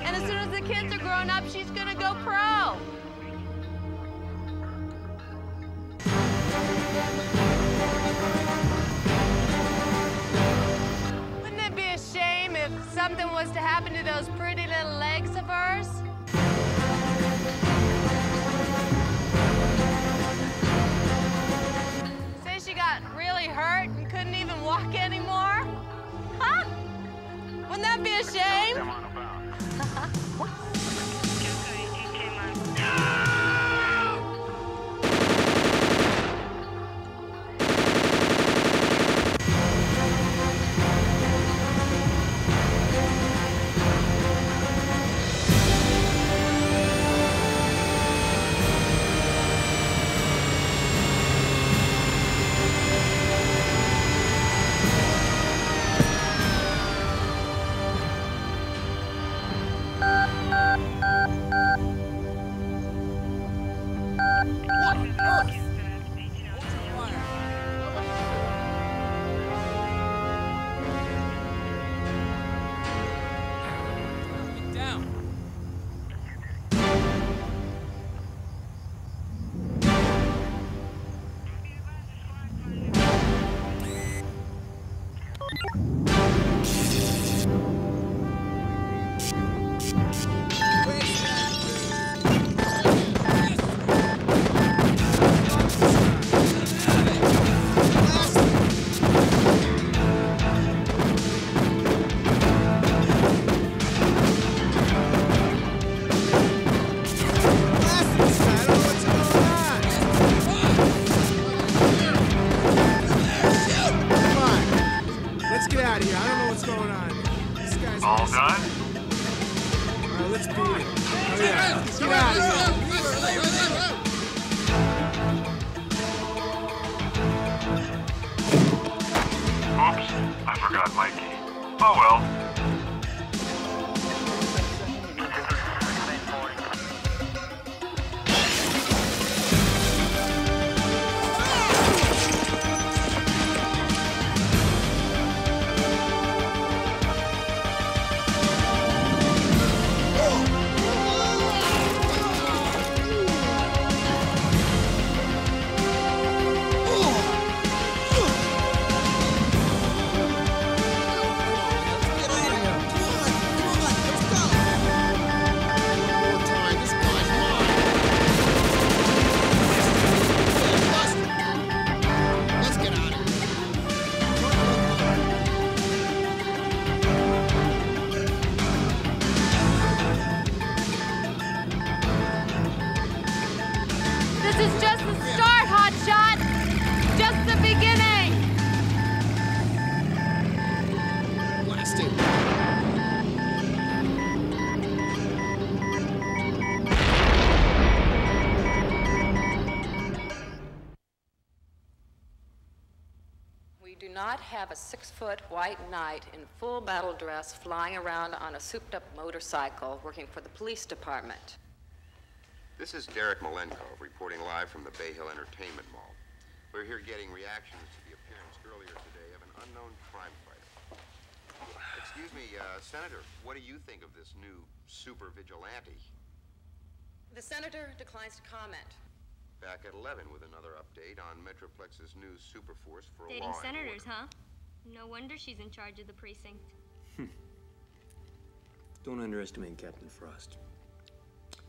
And as soon as the kids are grown up, she's gonna go pro. Wouldn't it be a shame if something was to happen to those pretty little legs of hers? Say she got really hurt and couldn't even walk anymore? Huh? Wouldn't that be a shame? We do not have a 6-foot white knight in full battle dress flying around on a souped-up motorcycle working for the police department. This is Derek Malenkov reporting live from the Bay Hill Entertainment Mall. We're here getting reactions to the appearance earlier today of an unknown crime fighter. Excuse me, Senator, what do you think of this new super vigilante? The senator declines to comment. Back at 11 with another update on Metroplex's new super force for Dating law and senators, order. huh? No wonder she's in charge of the precinct. Don't underestimate Captain Frost.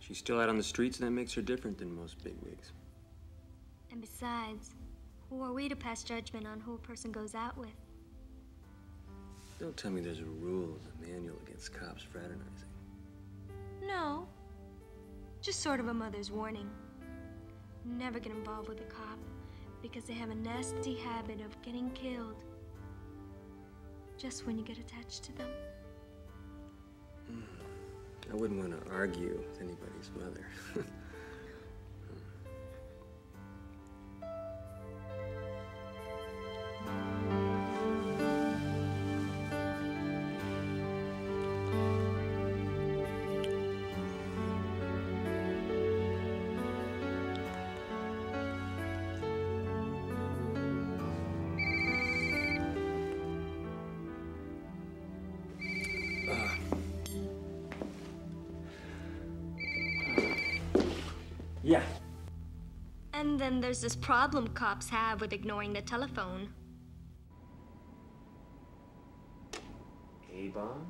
She's still out on the streets, and that makes her different than most bigwigs. And besides, who are we to pass judgment on who a person goes out with? Don't tell me there's a rule in the manual against cops fraternizing. No. Just sort of a mother's warning. Never get involved with a cop because they have a nasty habit of getting killed just when you get attached to them. I wouldn't want to argue with anybody's mother. Yeah. And then there's this problem cops have with ignoring the telephone. A-bomb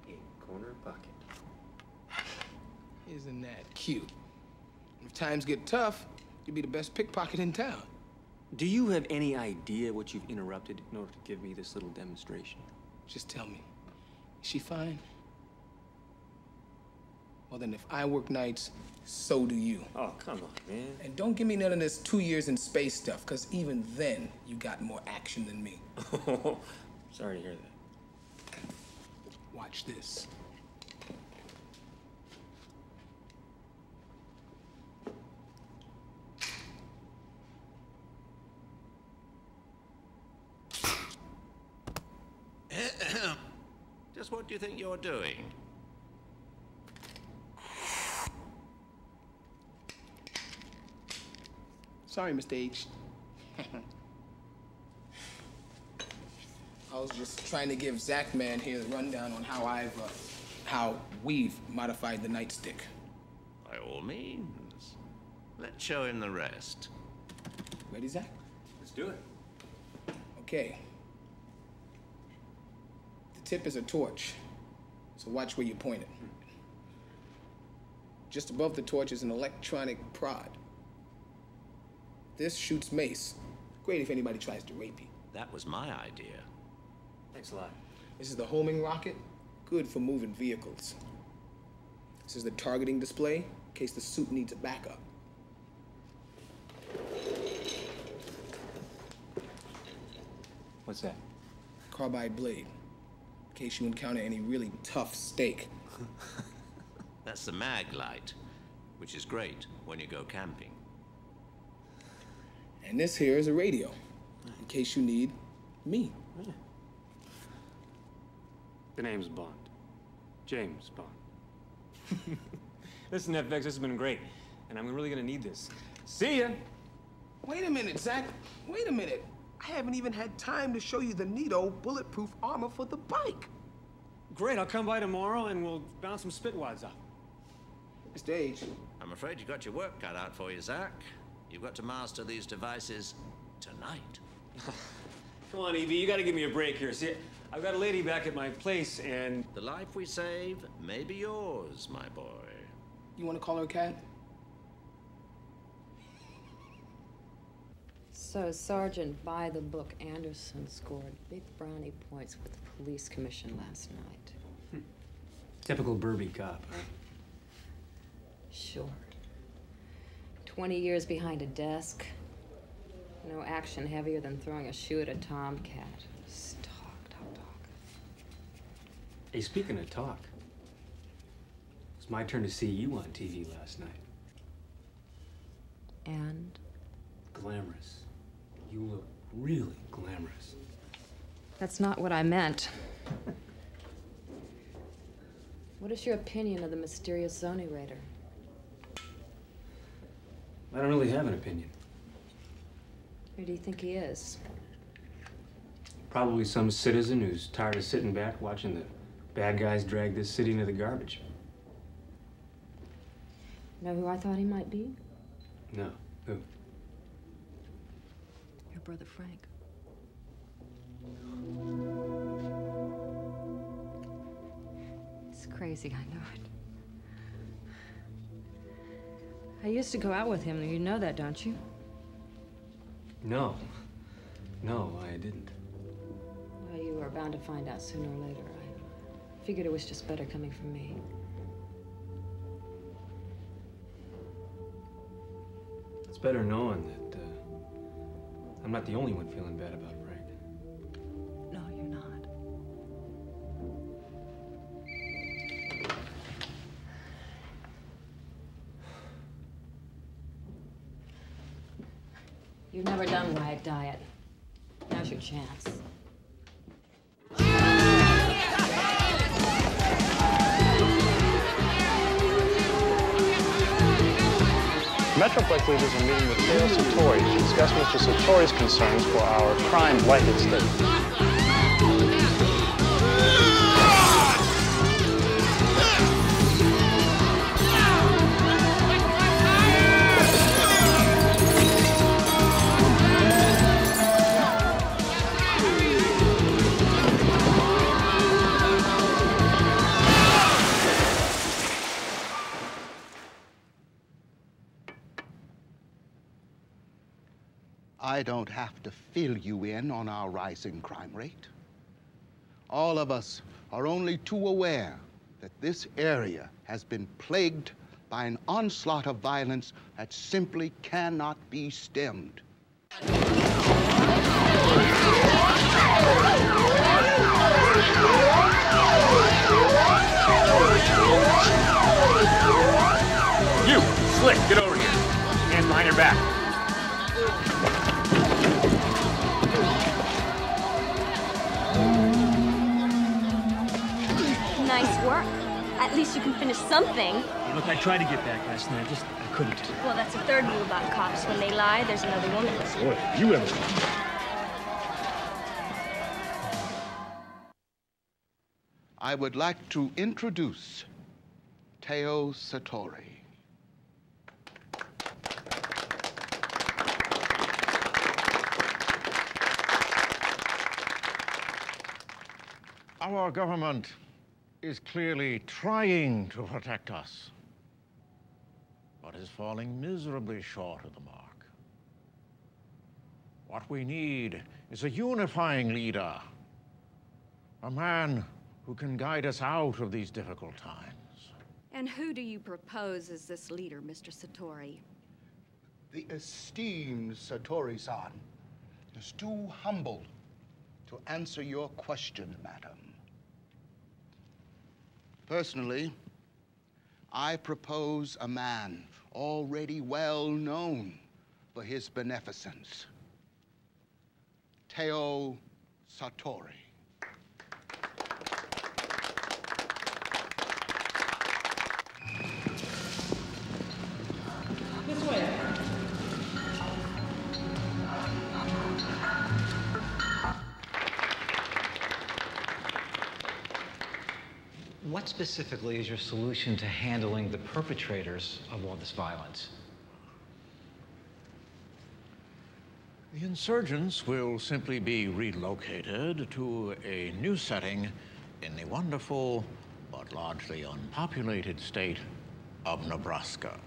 in corner pocket. Isn't that cute? If times get tough, you'll be the best pickpocket in town. Do you have any idea what you've interrupted in order to give me this little demonstration? Just tell me, is she fine? Well, then if I work nights, so do you. Oh, come on, man. And don't give me none of this 2 years in space stuff, because even then, you got more action than me. Sorry to hear that. Watch this. Just what do you think you're doing? Sorry, Mr. H. I was just trying to give Zach Man here the rundown on how we've modified the nightstick. By all means. Let's show him the rest. Ready, Zach? Let's do it. Okay. The tip is a torch, so watch where you point it. Just above the torch is an electronic prod. This shoots mace. Great if anybody tries to rape you. That was my idea. Thanks a lot. This is the homing rocket. Good for moving vehicles. This is the targeting display, in case the suit needs a backup. What's that? Carbide blade, in case you encounter any really tough steak. That's the mag light, which is great when you go camping. And this here is a radio, in case you need me. Yeah. The name's Bond. James Bond. Listen, FX, this has been great, and I'm really gonna need this. See ya! Wait a minute, Zach. Wait a minute. I haven't even had time to show you the neato bulletproof armor for the bike. Great, I'll come by tomorrow and we'll bounce some spitwads off. Mr. H. I'm afraid you got your work cut out for you, Zach. You've got to master these devices tonight. Come on, Evie, you gotta give me a break here. See, I've got a lady back at my place and... The life we save may be yours, my boy. You want to call her a cat? So Sergeant By the Book Anderson scored big brownie points with the police commission last night. Typical Burby cop. Sure. 20 years behind a desk. No action heavier than throwing a shoe at a tomcat. Just talk. Hey, speaking of talk, it's my turn to see you on TV last night. And? Glamorous. You look really glamorous. That's not what I meant. What is your opinion of the mysterious Zony Raider? I don't really have an opinion. Who do you think he is? Probably some citizen who's tired of sitting back watching the bad guys drag this city into the garbage. Know who I thought he might be? No. Who? Your brother Frank. It's crazy, I know it. I used to go out with him. You know that, don't you? No. No, I didn't. Well, you were bound to find out sooner or later. I figured it was just better coming from me. It's better knowing that I'm not the only one feeling bad about Frank. No, you're not. You've never done Riot Diet. Now's your chance. Metroplex leaders are meeting with Teo Satori to discuss Mr. Satori's concerns for our crime-blighted state. I don't have to fill you in on our rising crime rate. All of us are only too aware that this area has been plagued by an onslaught of violence that simply cannot be stemmed. You, Slick, get over here. Hands behind your back. Nice work. At least you can finish something. Hey, look, I tried to get back last night. I couldn't. Well, that's the third rule about cops. When they lie, there's another woman. Boy, you ever... I would like to introduce Teo Satori. Our government is clearly trying to protect us, but is falling miserably short of the mark. What we need is a unifying leader, a man who can guide us out of these difficult times. And who do you propose as this leader, Mr. Satori? The esteemed Satori-san is too humble to answer your question, madam. Personally, I propose a man already well known for his beneficence, Teo Satori. This way. What specifically is your solution to handling the perpetrators of all this violence? The insurgents will simply be relocated to a new setting in the wonderful but largely unpopulated state of Nebraska.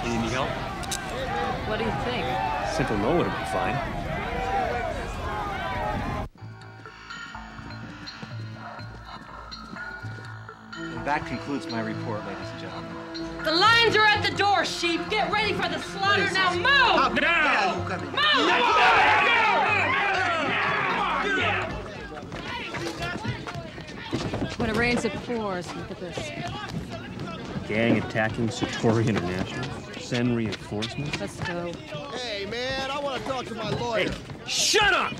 You need help? What do you think? Simple no would have been fine. And that concludes my report, ladies and gentlemen. The lions are at the door, sheep. Get ready for the slaughter now. Move! Now! Move! When it rains, it pours. Look at this. Gang attacking Satori International. Send reinforcements. Let's go. Hey, man, I want to talk to my lawyer. Hey, shut up!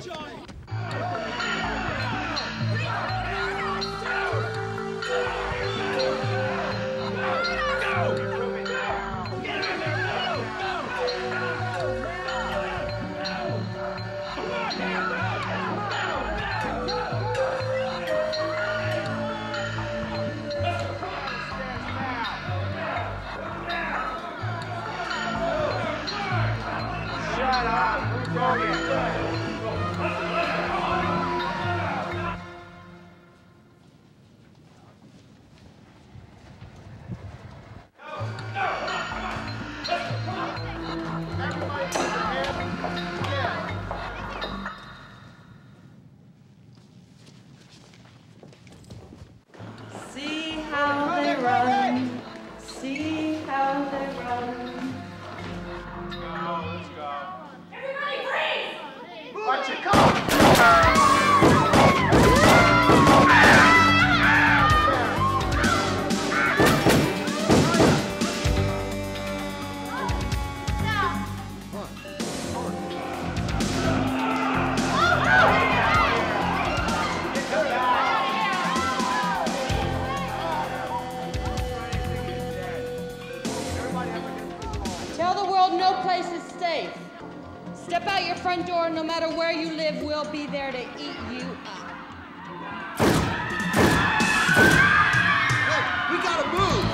See how they run. See how they run. Let's go. Everybody freeze! Watch it go! Tell the world no place is safe. Step out your front door, and no matter where you live, we'll be there to eat you up. Hey, we gotta move!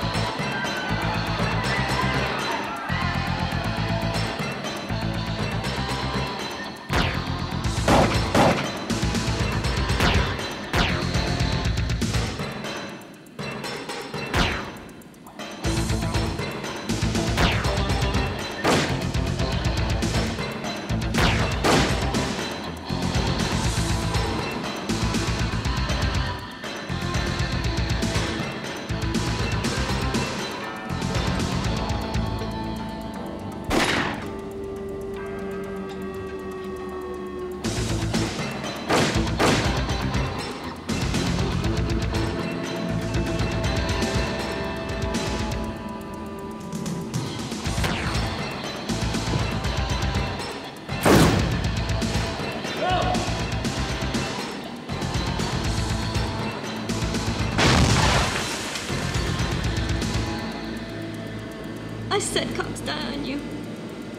I said cops die on you.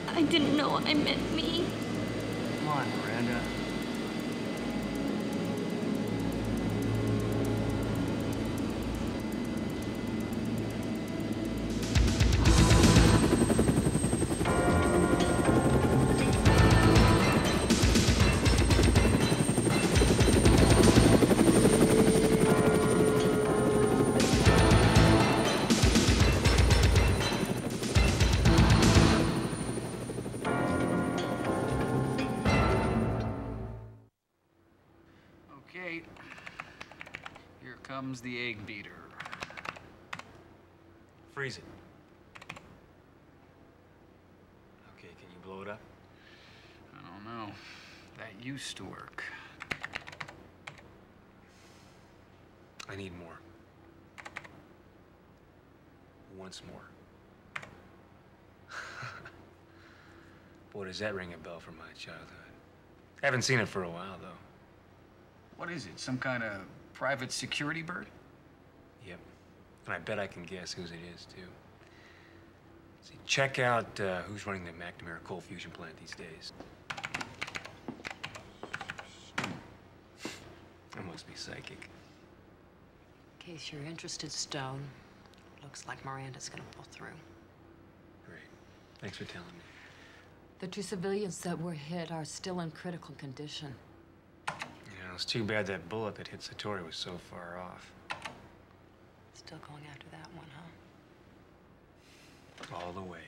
I didn't know I meant me. Come on, Miranda. Okay, here comes the egg beater. Freeze it. Okay, can you blow it up? I don't know. That used to work. I need more. Once more. Boy, does that ring a bell from my childhood. Haven't seen it for a while, though. What is it, some kind of private security bird? Yep. And I bet I can guess whose it is, too. See, check out who's running the McNamara coal fusion plant these days. I must be psychic. In case you're interested, Stone, looks like Miranda's gonna pull through. Great. Thanks for telling me. The two civilians that were hit are still in critical condition. Yeah, it's too bad that bullet that hit Satori was so far off. Still going after that one, huh? All the way.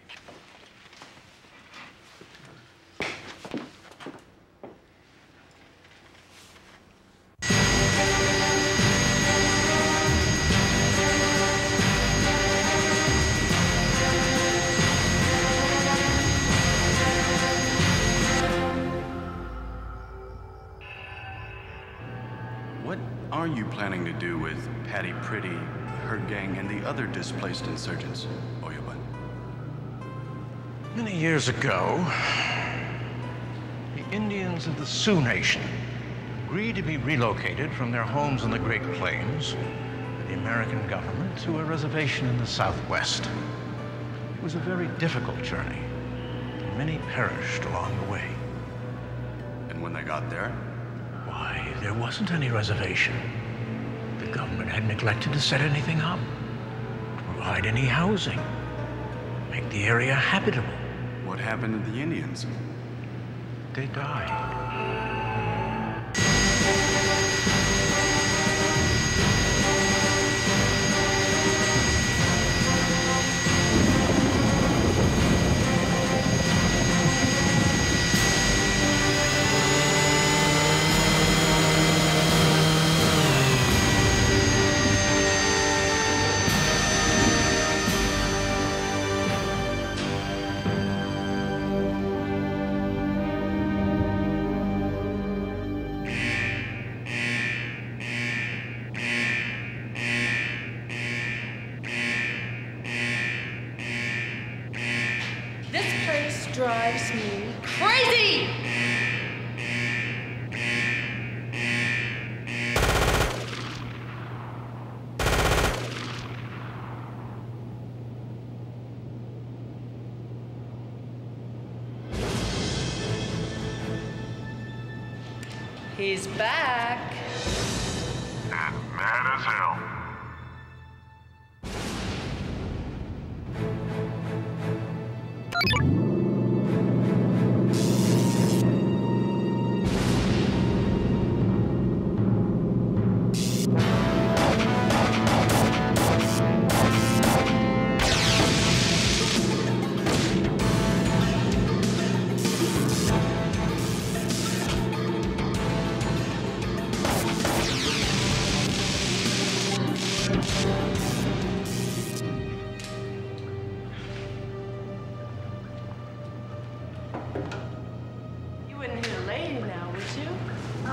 What are you planning to do with Patty Pretty, her gang, and the other displaced insurgents, Oyuban? Many years ago, the Indians of the Sioux Nation agreed to be relocated from their homes in the Great Plains by the American government to a reservation in the Southwest. It was a very difficult journey, and many perished along the way. And when they got there? Why, there wasn't any reservation. The government had neglected to set anything up, to provide any housing, make the area habitable. What happened to the Indians? They died. Drives me crazy! He's back. And mad as hell.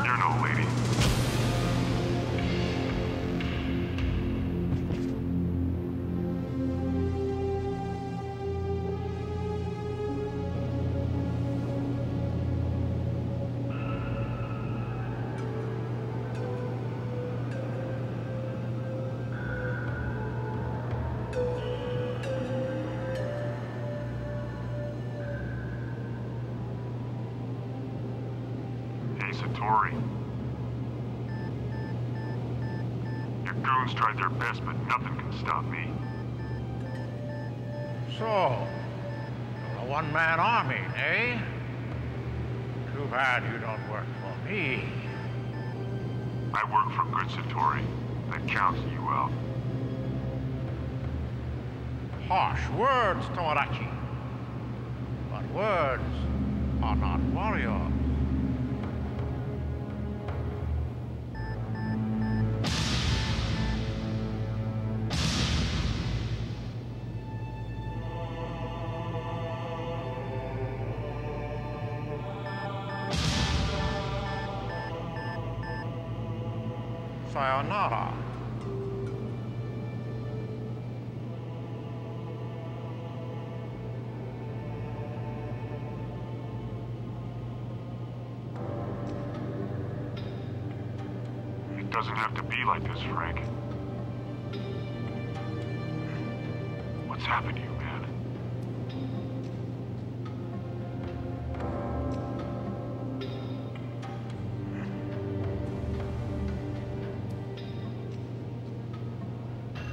You're no lady. Satori. Your goons tried their best, but nothing can stop me. So, you're a one-man army, eh? Too bad you don't work for me. I work for good Satori. That counts you out. Harsh words, Tomodachi. But words are not warriors. Sayonara. It doesn't have to be like this, Frank. What's happened to you, man?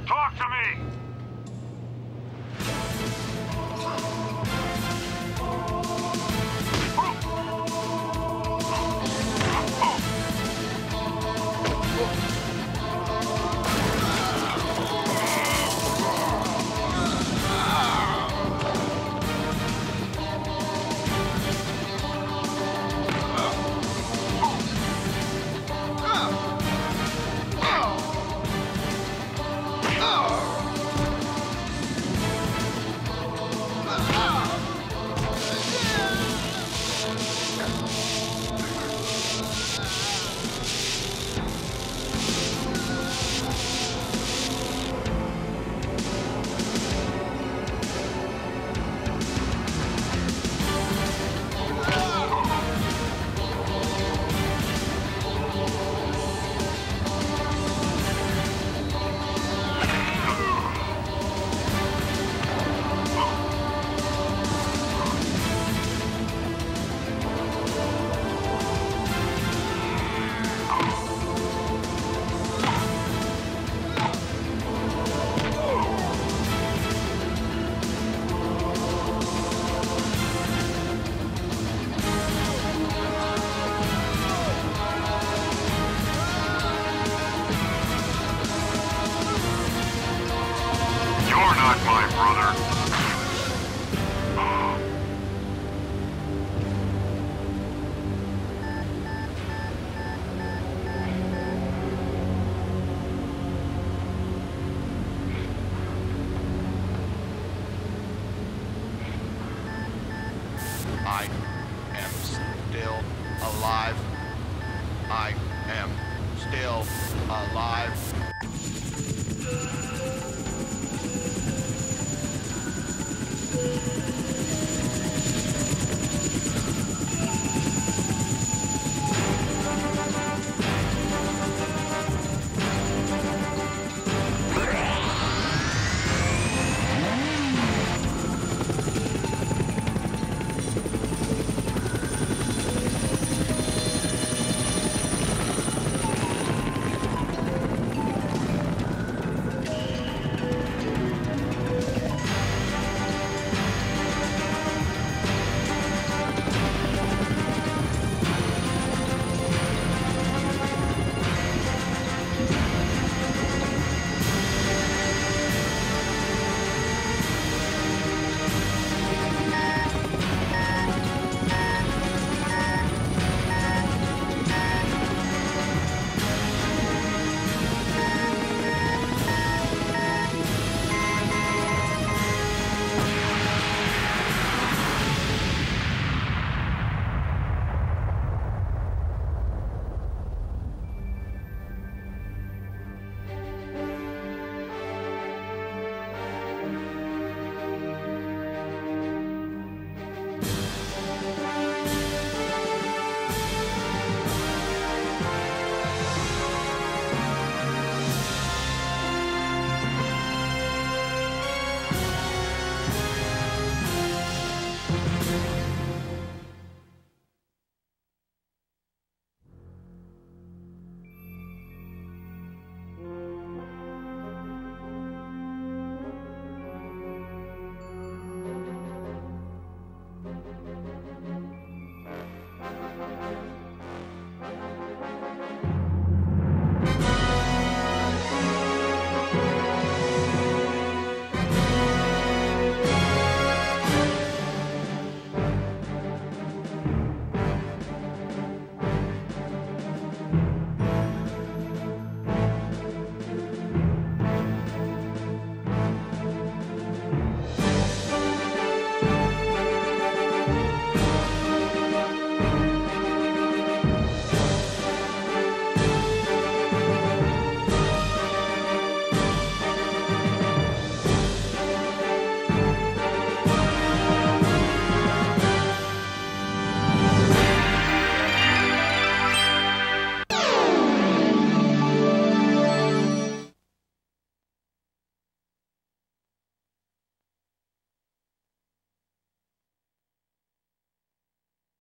Talk to me! not my brother. I am still alive. I am still alive.